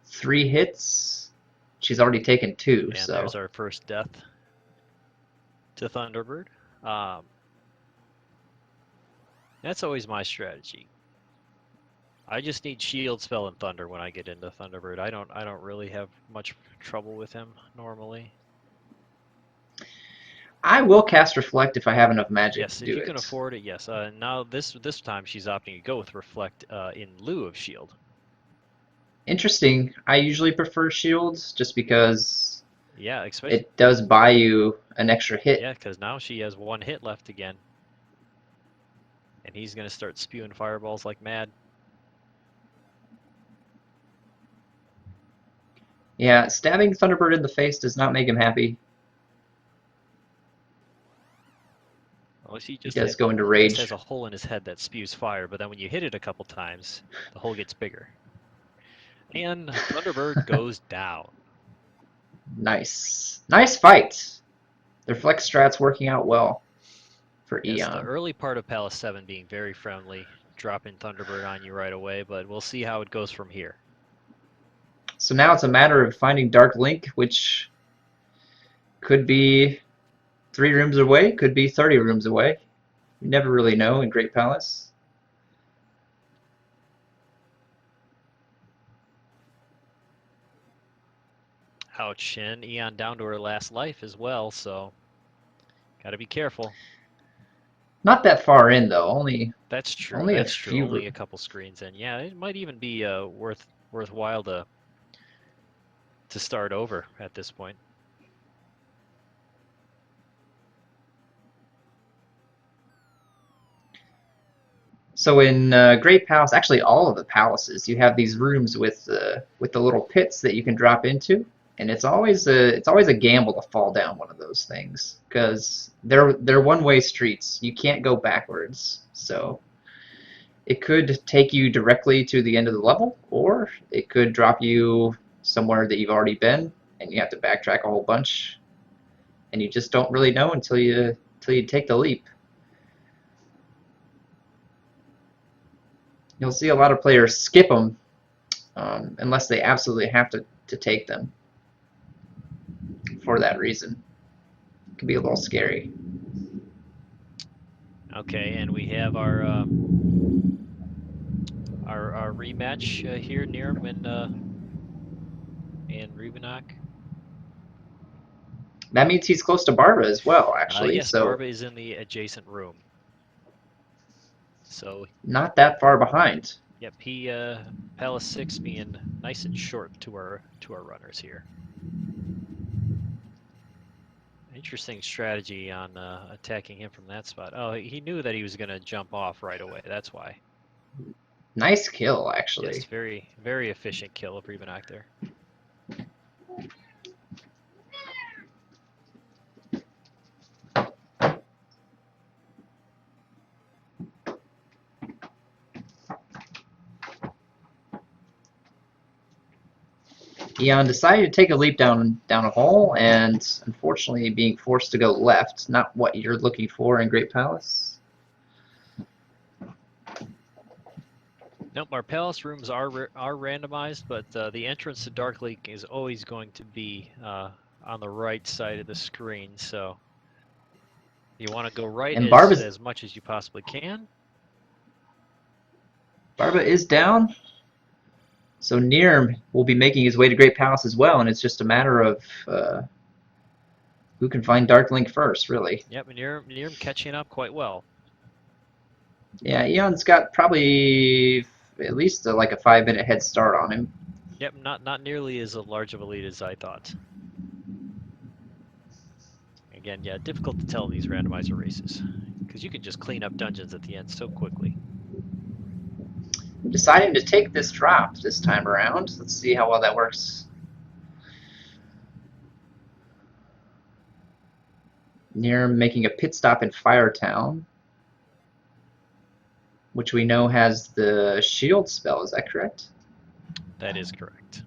3 hits. She's already taken 2, And so. there's our first death to Thunderbird. That's always my strategy. I just need Shield, Spell, and Thunder when I get into Thunderbird. I don't really have much trouble with him normally. I will cast Reflect if I have enough magic Yes, to if do you it. can afford it, yes. Now this time she's opting to go with Reflect in lieu of Shield. Interesting. I usually prefer Shields just because Yeah, especially. it does buy you an extra hit. Yeah, because now she has 1 hit left again. And he's going to start spewing fireballs like mad. Yeah, stabbing Thunderbird in the face does not make him happy. Unless he He just, does go into just rage. has a hole in his head that spews fire, but then when you hit it a couple times, the hole gets bigger. And Thunderbird goes down. Nice. Nice fight. Their flex strat's working out well for Yes, the Eon. early part of Palace 7 being very friendly, dropping Thunderbird on you right away, but we'll see how it goes from here. So now it's a matter of finding Dark Link, which could be 3 rooms away, could be 30 rooms away. You never really know in Great Palace. Ouch, and Eon down to her last life as well, so gotta be careful. Not that far in though, only That's true. only a That's true. few. Only a couple screens in. Yeah, it might even be worthwhile to start over at this point. So in Great Palace, actually all of the palaces, you have these rooms with the little pits that you can drop into, and it's always a gamble to fall down one of those things because they're one-way streets. You can't go backwards. So it could take you directly to the end of the level, or it could drop you somewhere that you've already been, and you have to backtrack a whole bunch, and you just don't really know until you take the leap. You'll see a lot of players skip them unless they absolutely have to take them for that reason. It can be a little scary. Okay, and we have our rematch here, Neerrm and Rubenach. That means he's close to Barba as well, actually. Yes, So Barba is in the adjacent room. So not that far behind. yep, he Palace 6 being nice and short to our runners here. Interesting strategy on attacking him from that spot. Oh, he knew that he was going to jump off right away. That's why. Nice kill, actually. Yes, very, very efficient kill of Rubenach there. Eon decided to take a leap down a hole, and unfortunately being forced to go left. Not what you're looking for in Great Palace. Nope, our palace rooms are randomized, but the entrance to Dark Lake is always going to be on the right side of the screen. So you want to go right And Barba's as much as you possibly can. Barba is down. So Neerrm will be making his way to Great Palace as well, and it's just a matter of who can find Dark Link first, really. Yep, Neerrm catching up quite well. Yeah, Eon's got probably at least like a 5-minute head start on him. Yep, not nearly as large of a lead as I thought. Again, yeah, difficult to tell in these randomizer races because you can just clean up dungeons at the end so quickly. Deciding to take this drop this time around. Let's see how well that works. Neerrm making a pit stop in Firetown, which we know has the shield spell. Is that correct? That is correct.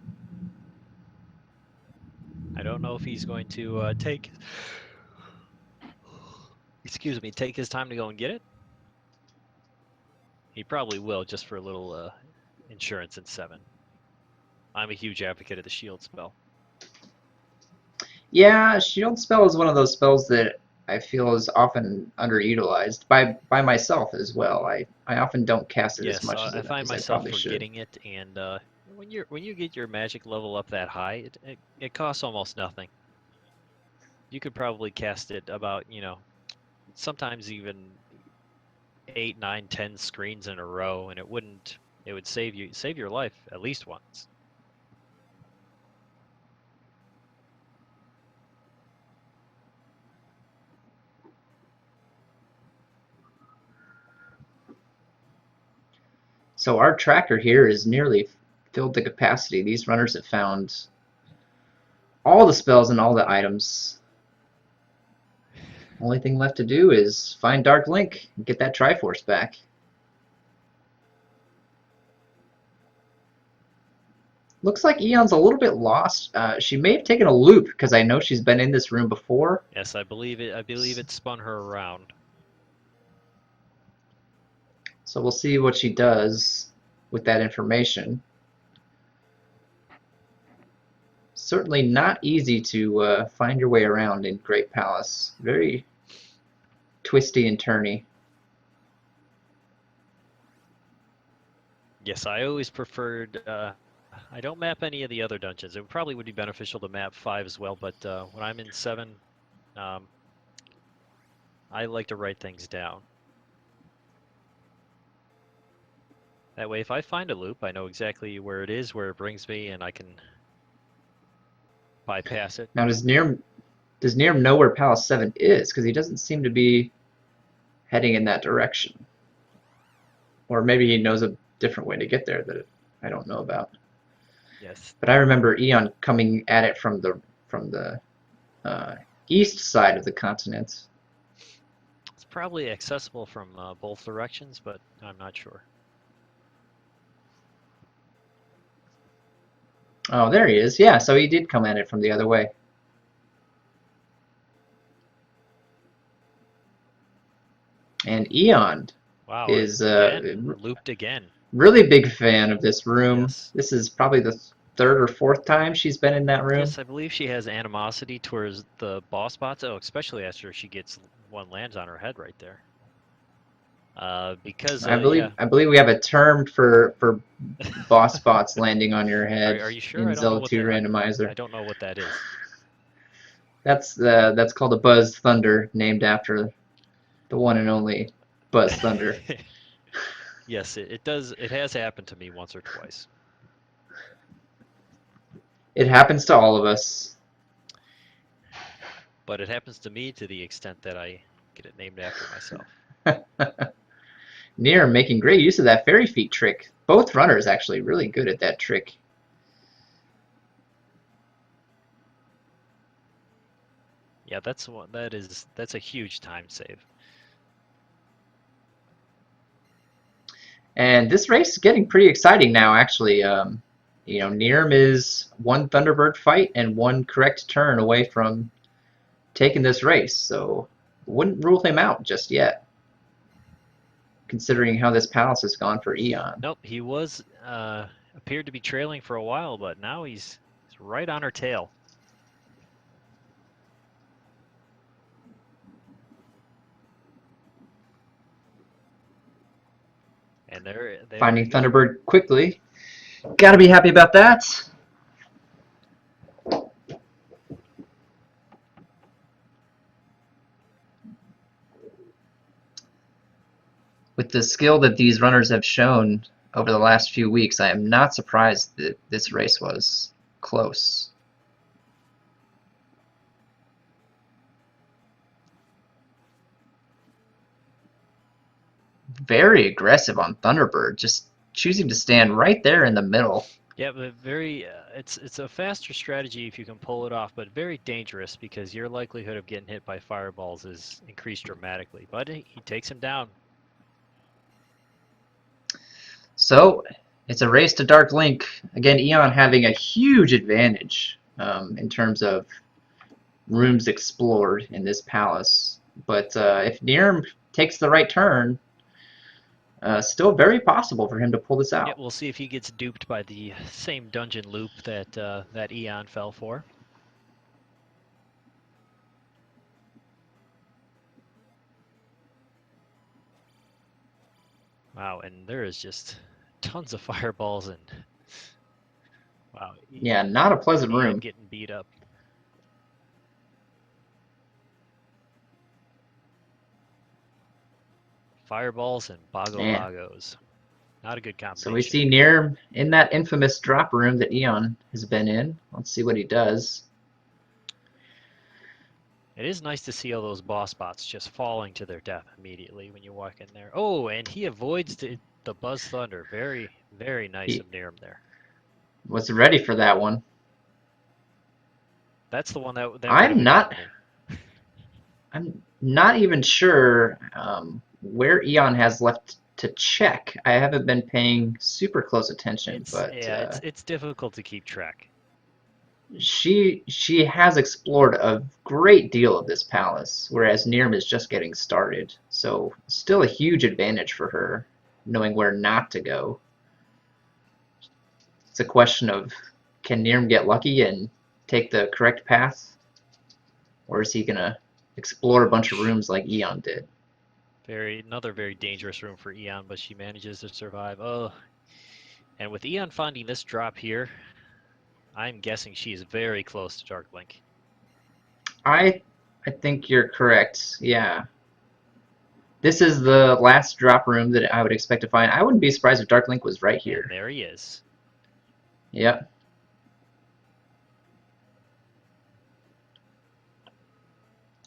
I don't know if he's going to take his time to go and get it. He probably will, just for a little insurance in 7. I'm a huge advocate of the shield spell. Yeah, shield spell is one of those spells that I feel is often underutilized by myself as well. I often don't cast it as much as I find as myself I probably forgetting it, and when you get your magic level up that high, it costs almost nothing. You could probably cast it about, sometimes even 8, 9, 10 screens in a row, and it would save your life at least once. So our tracker here is nearly filled to capacity. These runners have found all the spells and all the items. Only thing left to do is find Dark Link and get that Triforce back. Looks like Eon's a little bit lost. She may have taken a loop because I know she's been in this room before. Yes, I believe it. I believe it spun her around. So we'll see what she does with that information. Certainly not easy to find your way around in Great Palace. Very twisty and turny. Yes, I always preferred. I don't map any of the other dungeons. It probably would be beneficial to map 5 as well, but when I'm in 7, I like to write things down. That way, if I find a loop, I know exactly where it is, where it brings me, and I can bypass it. Now does Neerrm know where Palace 7 is? Because he doesn't seem to be heading in that direction. Or maybe he knows a different way to get there that I don't know about. Yes. But I remember Eon coming at it from the east side of the continent. It's probably accessible from both directions, but I'm not sure. Oh, there he is. Yeah, so he did come at it from the other way. And Eon Wow, is looped again. really big fan of this room. Yes. This is probably the third or fourth time she's been in that room. Yes, I believe she has animosity towards the boss spots. Oh, especially after she gets one lands on her head right there. Because I believe yeah. I believe we have a term for boss spots landing on your head Are you sure? in I don't know what Z2Randomizer. I don't know what that is. That's called a Buzz Thunder, named after the one and only Buzz Thunder. Yes, it does. It has happened to me once or twice. It happens to all of us. But it happens to me to the extent that I get it named after myself. Neerrm making great use of that fairy feet trick. Both runners actually really good at that trick. Yeah, that's a huge time save. And this race is getting pretty exciting now, actually. You know, Neerrm is one Thunderbird fight and one correct turn away from taking this race, so wouldn't rule him out just yet, considering how this palace has gone for Eon. Nope, he was appeared to be trailing for a while, but now he's right on her tail. And there Finding Thunderbird quickly. Gotta be happy about that. With the skill that these runners have shown over the last few weeks, I am not surprised that this race was close. Very aggressive on Thunderbird, just choosing to stand right there in the middle. Yeah, but very. It's a faster strategy if you can pull it off, but very dangerous because your likelihood of getting hit by fireballs is increased dramatically. But he takes him down. So it's a race to Dark Link. Again, Eon having a huge advantage in terms of rooms explored in this palace. But if Neerrm takes the right turn, still very possible for him to pull this out. Yeah, we'll see if he gets duped by the same dungeon loop that that Eon fell for. Wow, and there is just tons of fireballs and wow. Yeah, not a pleasant room. Getting beat up. Fireballs and Bogos. Not a good combination. So we see Neerrm in that infamous drop room that Eon has been in. Let's see what he does. It is nice to see all those boss bots just falling to their death immediately when you walk in there. Oh, and he avoids the Buzz Thunder. Very, very nice He of Neerrm there. was ready for that one. That's the one that would have I'm not. annoyed me. I'm not even sure where Eon has left to check. I haven't been paying super close attention, but It's difficult to keep track. she has explored a great deal of this palace, whereas Neerrm is just getting started. So still a huge advantage for her, knowing where not to go. It's a question of, can Neerrm get lucky and take the correct path, or is he gonna explore a bunch of rooms like Eon did? Another very dangerous room for Eon, but she manages to survive. Oh, and with Eon finding this drop here, I'm guessing she is very close to Dark Link. I think you're correct. Yeah. This is the last drop room that I would expect to find. I wouldn't be surprised if Dark Link was right And here. there he is. Yep.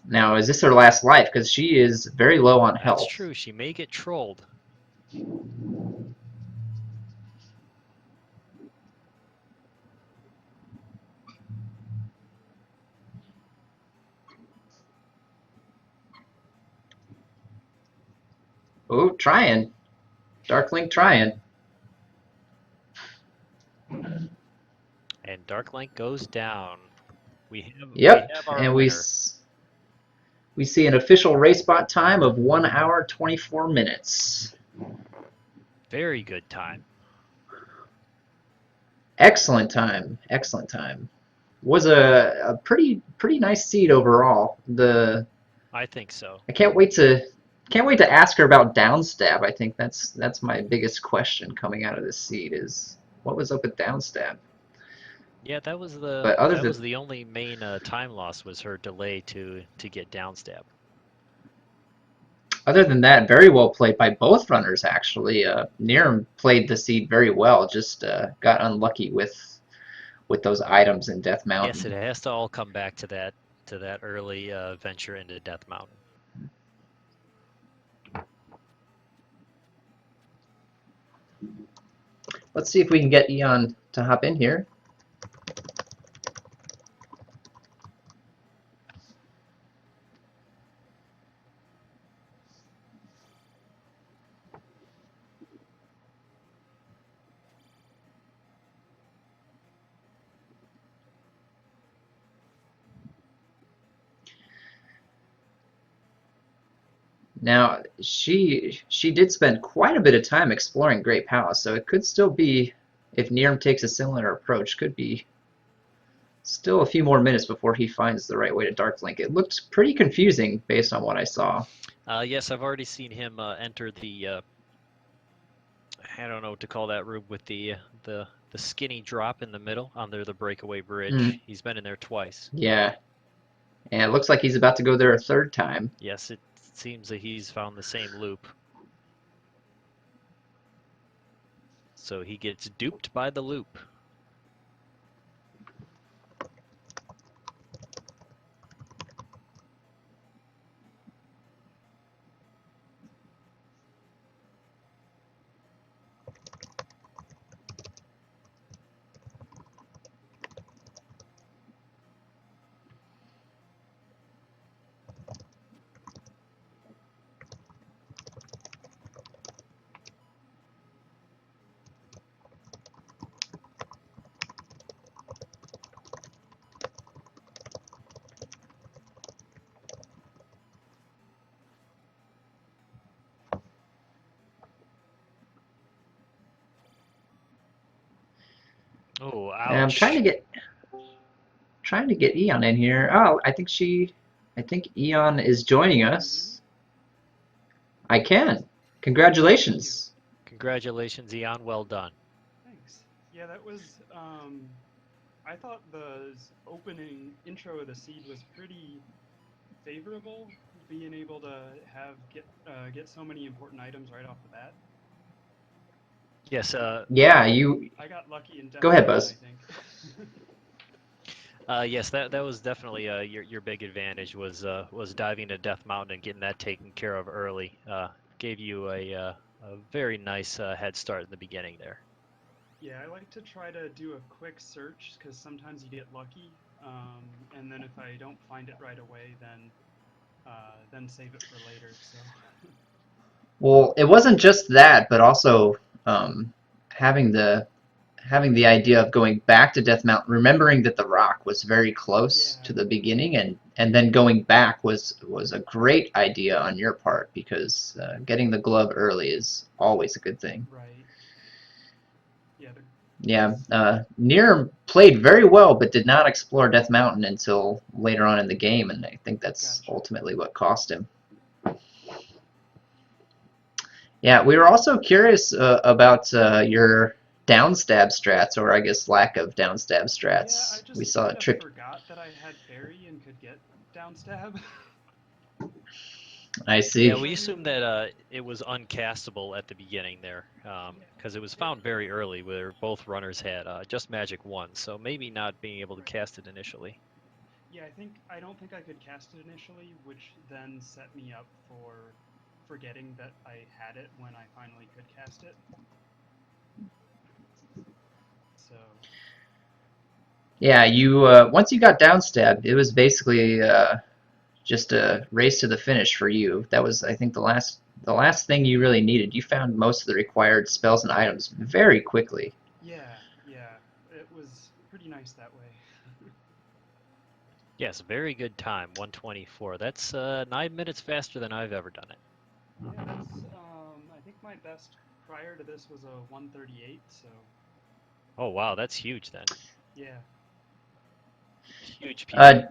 Now, is this her last life? Because she is very low on health. That's true. She may get trolled. Oh, trying. Dark Link trying. And Dark Link goes down. Yep, we have our and winner. we see an official race bot time of 1 hour 24 minutes. Very good time. Excellent time. Excellent time. Was a pretty nice seed overall. I think so. I can't wait to ask her about downstab. I think that's my biggest question coming out of this seed is what was up with downstab. Yeah, that was But the only main time loss was her delay to get downstab. other than that, very well played by both runners actually. Neerrm played the seed very well, just got unlucky with those items in Death Mountain. Yes, it has to all come back to that early venture into Death Mountain. Let's see if we can get Eon to hop in here. Now, she did spend quite a bit of time exploring Great Palace, so it could still be, if Neerrm takes a similar approach, could be still a few more minutes before he finds the right way to Dark Link. It looked pretty confusing based on what I saw. Yes, I've already seen him enter the I don't know what to call that room with the skinny drop in the middle under the breakaway bridge. He's been in there twice. Yeah, and it looks like he's about to go there a third time. Yes, it seems that he's found the same loop. So he gets duped by the loop. Oh, ouch. And I'm trying to get Eon in here. Oh, I think Eon is joining us. I can. Congratulations. Congratulations, Eon. Well done. Thanks. Yeah, that was. I thought the opening intro of the seed was pretty favorable. Being able to get so many important items right off the bat. Yes. Yeah, I got lucky in Death Go ahead, Mountain, Buzz. I think. Yes, that was definitely your big advantage was diving to Death Mountain and getting that taken care of early. Gave you a a very nice head start in the beginning there. Yeah, I like to try to do a quick search because sometimes you get lucky, and then if I don't find it right away, then save it for later. So. Well, it wasn't just that, but also having the idea of going back to Death Mountain, remembering that the rock was very close Yeah. to the beginning, and then going back was a great idea on your part, because getting the glove early is always a good thing. Right. Yeah. Yeah, Neerrm played very well, but did not explore Death Mountain until later on in the game, and I think that's Gotcha. ultimately what cost him. Yeah, we were also curious about your downstab strats, or I guess lack of downstab strats. Yeah, I just We saw a kind of trip. forgot that I had Barry and could get downstab. I see. Yeah, we assumed that it was uncastable at the beginning there, because it was found very early where both runners had just magic 1, so maybe not being able to cast it initially. Yeah, I don't think I could cast it initially, which then set me up for forgetting that I had it when I finally could cast it. So. Yeah, you once you got downstabbed, it was basically just a race to the finish for you. That was, I think, the last thing you really needed. You found most of the required spells and items very quickly. Yeah, it was pretty nice that way. Yes, very good time, 124. That's 9 minutes faster than I've ever done it. Yeah, that's I think my best prior to this was a 138. So. Oh wow, that's huge then. Yeah. Huge piece.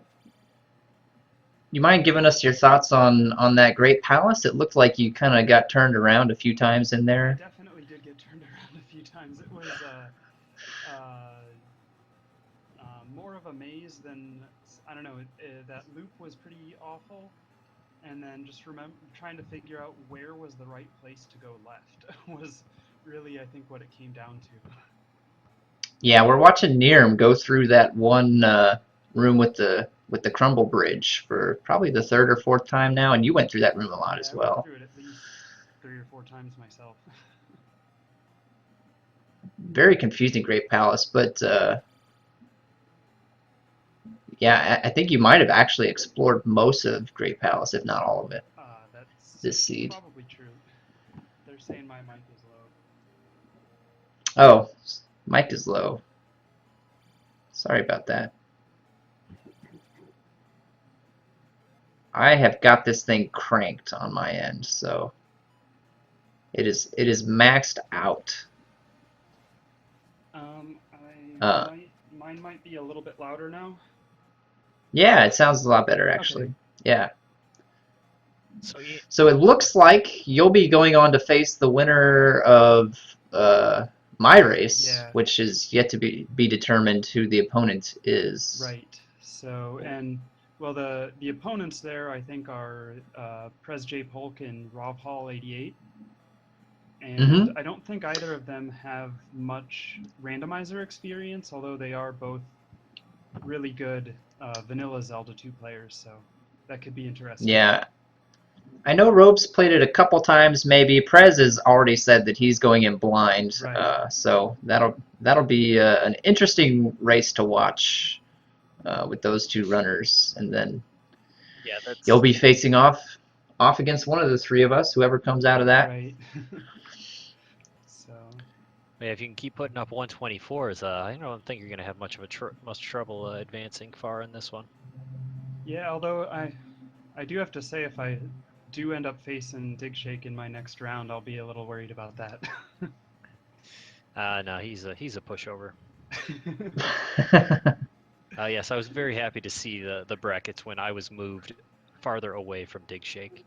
You mind giving us your thoughts on that Great Palace? It looked like you kind of got turned around a few times in I there. definitely did get turned around a few times. It was more of a maze than, I don't know. That loop was pretty awful, and then just trying to figure out where was the right place to go left was really, I think, what it came down to. Yeah, we're watching Neerrm go through that one room with the crumble bridge for probably the third or fourth time now, and you went through that room a lot Yeah, as I went well. through it at least 3 or 4 times myself. Very confusing Great Palace, but yeah, I think you might have actually explored most of Great Palace, if not all of it, That's this seed. probably true. They're saying my mic is low. Oh, mic is low. Sorry about that. I have got this thing cranked on my end, so it is maxed out. Mine might be a little bit louder now. Yeah, it sounds a lot better actually. Okay. Yeah. So it looks like you'll be going on to face the winner of my race, Yeah. which is yet to be determined who the opponent is. Right. So, and well, the opponents there, I think, are Prez J Polk and Rob Hall 88. And I don't think either of them have much randomizer experience, although they are both really good vanilla Zelda 2 players, so that could be interesting. Yeah. I know Rope's played it a couple times maybe. Prez has already said that he's going in blind, Right. so that'll be an interesting race to watch with those two runners, and then yeah, you'll be facing off against one of the three of us, whoever comes out of that. Right. So. Yeah, if you can keep putting up 124s, I don't think you're going to have much trouble advancing far in this one. Yeah, although I do have to say, if I do end up facing Digshake in my next round, I'll be a little worried about that. No, he's a pushover. Yes, I was very happy to see the brackets when I was moved farther away from Digshake.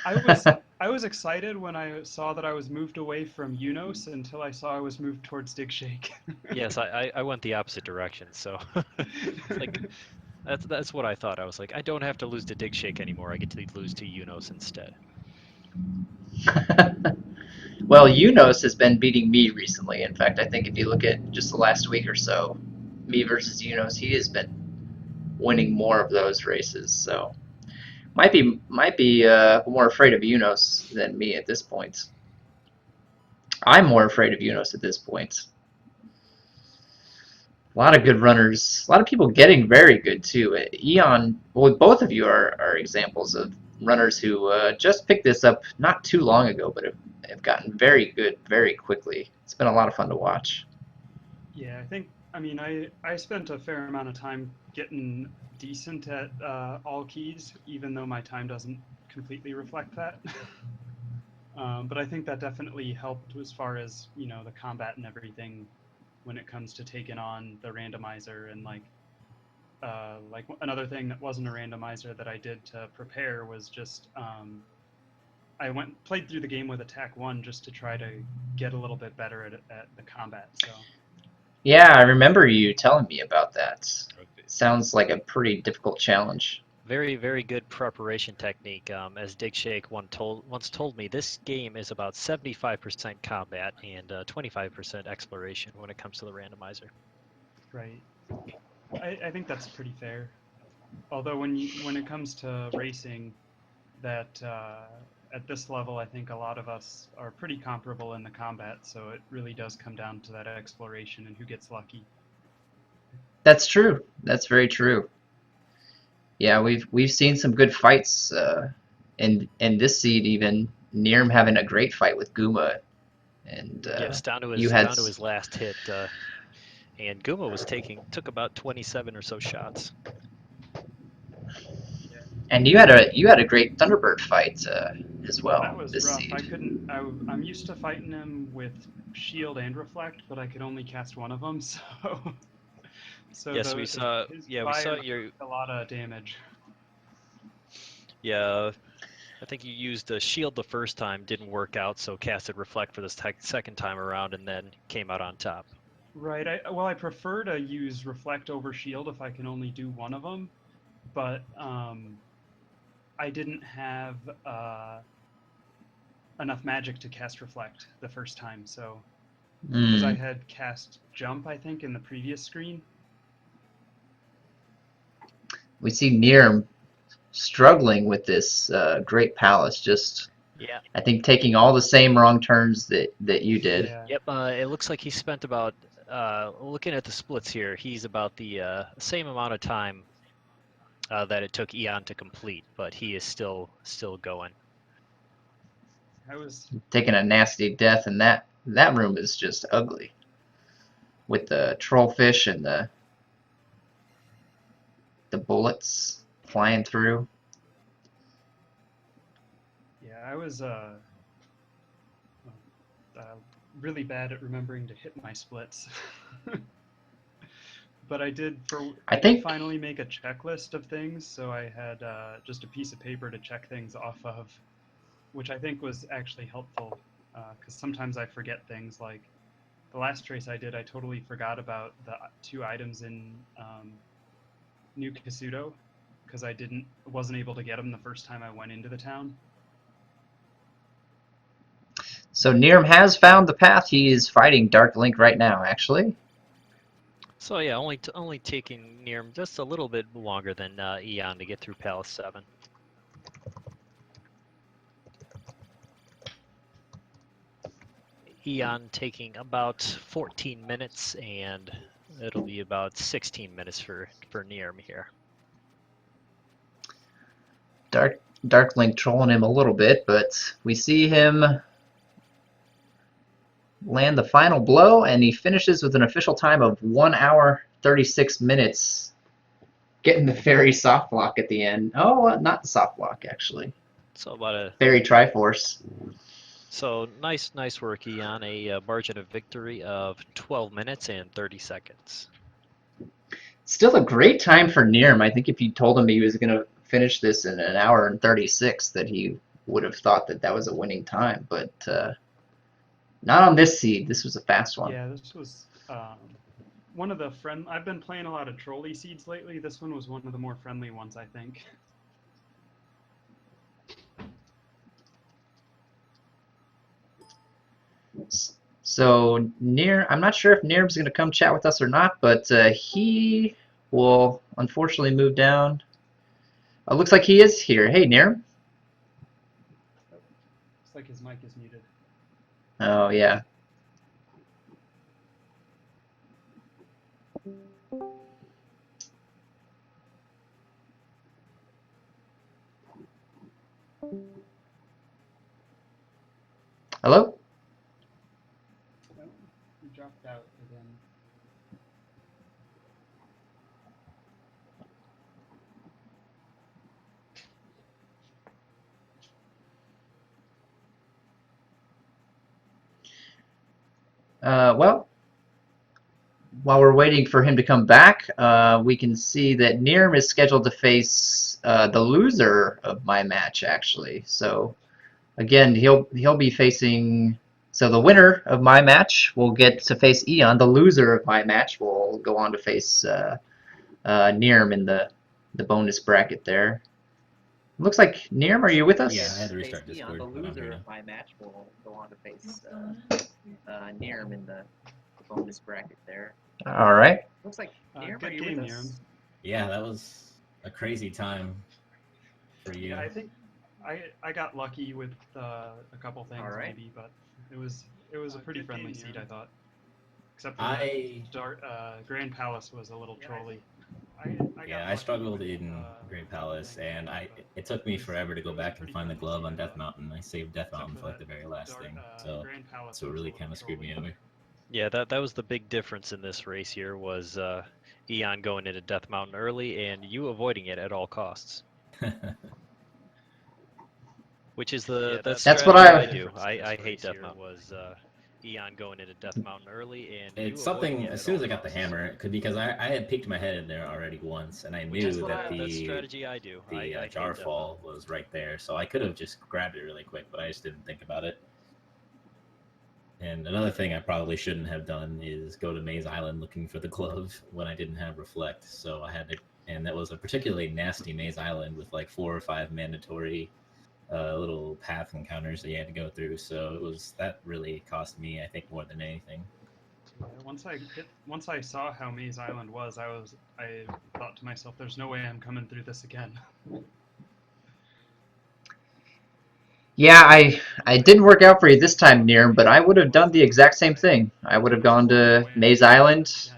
I was excited when I saw that I was moved away from Unos until I saw I was moved towards Digshake. Yes, I went the opposite direction, so like that's what I thought. I was like, I don't have to lose to Digshake anymore. I get to lose to Unos instead. Well, Unos has been beating me recently. In fact, I think if you look at just the last week or so, me versus Unos, he has been winning more of those races. So might be more afraid of Unos than me at this point. I'm more afraid of Unos at this point. A lot of good runners. A lot of people getting very good too. Eon, well, both of you are examples of runners who just picked this up not too long ago, but have gotten very good very quickly. It's been a lot of fun to watch. Yeah, I mean, I spent a fair amount of time getting decent at all keys, even though my time doesn't completely reflect that. But I think that definitely helped as far as, you know, the combat and everything when it comes to taking on the randomizer. And like another thing that wasn't a randomizer that I did to prepare was just I played through the game with attack 1 just to try to get a little bit better at the combat. So Yeah, I remember you telling me about that. Sounds like a pretty difficult challenge. Very, very good preparation technique. As Dig Shake once told me, this game is about 75% combat and 25% exploration when it comes to the randomizer. right, I think that's pretty fair. Although when it comes to racing, that at this level, I think a lot of us are pretty comparable in the combat. So it really does come down to that exploration and who gets lucky. That's true. That's very true. Yeah, we've seen some good fights in this seed. Even Neerrm having a great fight with Guma, and Yes, down to you his had down to his last hit, and Guma took about 27 or so shots. Yeah, and you had a great Thunderbird fight as well that was this rough. seed. I couldn't. I'm used to fighting him with shield and reflect, but I could only cast one of them. So Yes, his Yeah, we saw fire your. took a lot of damage. Yeah, I think you used the shield the first time, didn't work out, so casted reflect for the second time around, and then came out on top. Right. I prefer to use reflect over shield if I can only do one of them, but I didn't have enough magic to cast reflect the first time. So because I Mm. had cast jump, I think, in the previous screen. We see Neerrm struggling with this great palace. Just Yeah. I think taking all the same wrong turns that you did. Yeah. Yep. It looks like he spent about. Looking at the splits here, he's about the same amount of time that it took Eon to complete, but he is still going. I was. Taking a nasty death, and that room is just ugly with the trollfish and the bullets flying through. Yeah, I was really bad at remembering to hit my splits. But I did I did think finally make a checklist of things, so I had just a piece of paper to check things off of, which I think was actually helpful because sometimes I forget things. Like the last trace I did, I totally forgot about the 2 items in New Kasuto because I wasn't able to get them the first time I went into the town. so. Neerrm has found the path. He is fighting Dark Link right now, actually. So yeah, only taking Neerrm just a little bit longer than Eon to get through Palace 7. Eon taking about 14 minutes, and it'll be about 16 minutes for Neerrm here. Dark Link trolling him a little bit, but we see him land the final blow, and he finishes with an official time of 1 hour 36 minutes, getting the fairy soft block at the end. Oh, not the soft block actually. So about a Fairy Triforce. So nice work, Eon. A margin of victory of 12 minutes and 30 seconds. Still a great time for Neerrm. I think if you told him he was going to finish this in 1 hour and 36, that he would have thought that was a winning time. But not on this seed. This was a fast one. Yeah, this was one of the I've been playing a lot of trolley seeds lately. This one was one of the more friendly ones, I think. So I'm not sure if Neerrm's going to come chat with us or not, but he will unfortunately move down. Looks like he is here. Hey, Neerrm. Looks like his mic is muted. Oh yeah, Hello? Oh, you dropped out again. Well, while we're waiting for him to come back, we can see that Neerrm is scheduled to face the loser of my match, actually. So, again, he'll be facing. So the winner of my match will get to face Eon. The loser of my match will go on to face Neerrm in the bonus bracket there. Looks like Neerrm, are you with us? Yeah, I had to restart Discord. The but I'm loser here now. of my match will go on to face What's going on? Neerrm in the bonus bracket there. All right. Looks like Neerrm, are Good you game, with us? Neerrm. Yeah, that was a crazy time for you. Yeah, I think I got lucky with a couple things Alright. maybe, but it was a pretty Good friendly game, seed, Neerrm. I thought. Except for I Grand Palace was a little trolly. I struggled in Great Palace, and it took me forever to go back and find the glove on Death Mountain. I saved Death Mountain for like the very last thing, so it really kind of screwed me over. Yeah, that was the big difference in this race here was Eon going into Death Mountain early and you avoiding it at all costs. Which is the That's strategy what I- do. I hate Death Mountain. Was Eon going into Death Mountain early and you It's avoiding something, it as at soon as all I got the costs. hammer, because I had peeked my head in there already once, and I Which knew is that the the strategy I do. I hate jar Death fall was right there, so I could have just grabbed it really quick, but I just didn't think about it. And another thing I probably shouldn't have done is go to Maze Island looking for the glove when I didn't have Reflect, so I had to, and that was a particularly nasty Maze Island with like 4 or 5 mandatory little path encounters that you had to go through, so that really cost me, I think, more than anything. Yeah, once I saw how Maze Island was, I thought to myself, "There's no way I'm coming through this again." Yeah, I didn't work out for you this time, Neerrm, but I would have done the exact same thing. I would have gone to Maze Island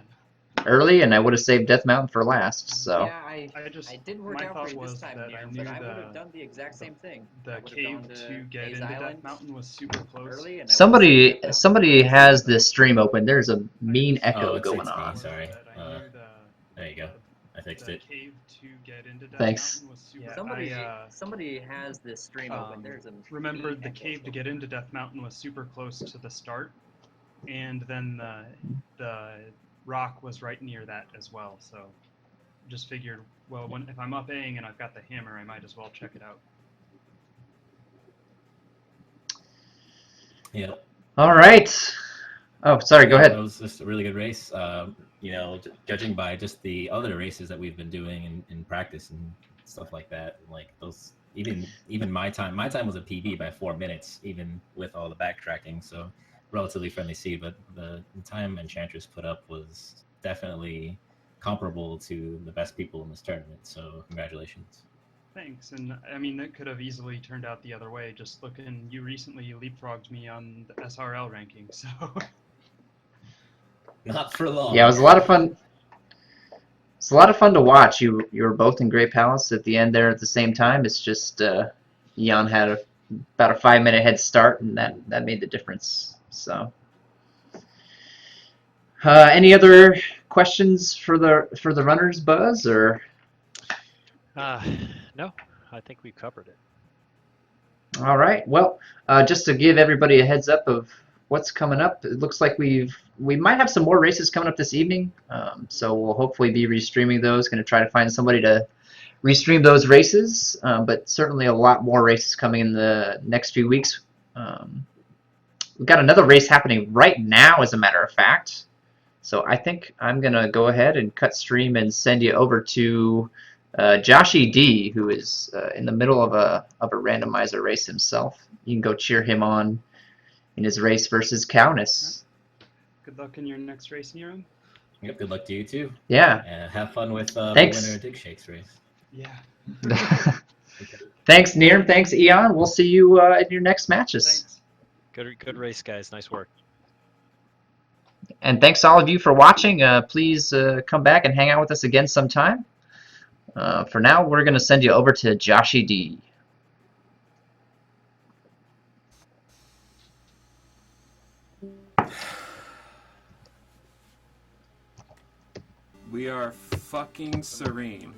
early, and I would have saved Death Mountain for last. So. Yeah, I didn't work out for you this time, Neerrm, but I would have done the exact same thing. The cave to get into Death Mountain was super close. Somebody has this stream open. There's a mean echo it's going me, on. sorry. There you go. I fixed it. Cave to get into Death Thanks. Mountain was super. Somebody has this stream open. There's a remembered the cave to get into Death Mountain was super close to the start, and then the rock was right near that as well. So just figured, well, if I'm up Aing and I've got the hammer, I might as well check it out. Yeah. All right. Oh, sorry. Go ahead. That was just a really good race. Judging by just the other races that we've been doing in practice and stuff like that, like those, even my time was a PB by 4 minutes, even with all the backtracking. So relatively friendly seed, but the time Enchantress put up was definitely comparable to the best people in this tournament. So congratulations. Thanks, and I mean that could have easily turned out the other way. Just looking, you recently leapfrogged me on the SRL ranking, so. Not for long. Yeah, it was a lot of fun. It's a lot of fun to watch. You were both in Great Palace at the end there at the same time. It's just Eon had about a 5-minute head start, and that made the difference. So, any other questions for the runners, Buzz, or? No, I think we've covered it. All right. Well, just to give everybody a heads up of what's coming up, it looks like we might have some more races coming up this evening. So we'll hopefully be restreaming those. Going to try to find somebody to restream those races, but certainly a lot more races coming in the next few weeks. We've got another race happening right now, as a matter of fact. So I think I'm going to go ahead and cut stream and send you over to Joshy D, who is in the middle of a randomizer race himself. You can go cheer him on in his race versus Kaunis. Good luck in your next race, Neerrm. Yep, good luck to you too. Yeah. And have fun with the Thanks. winner of Dig Shakes race. Yeah. Thanks, Neerrm. Thanks, Eon. We'll see you in your next matches. Thanks. Good race, guys. Nice work. And thanks all of you for watching. Please come back and hang out with us again sometime. For now, we're going to send you over to Joshy D. We are fucking serene.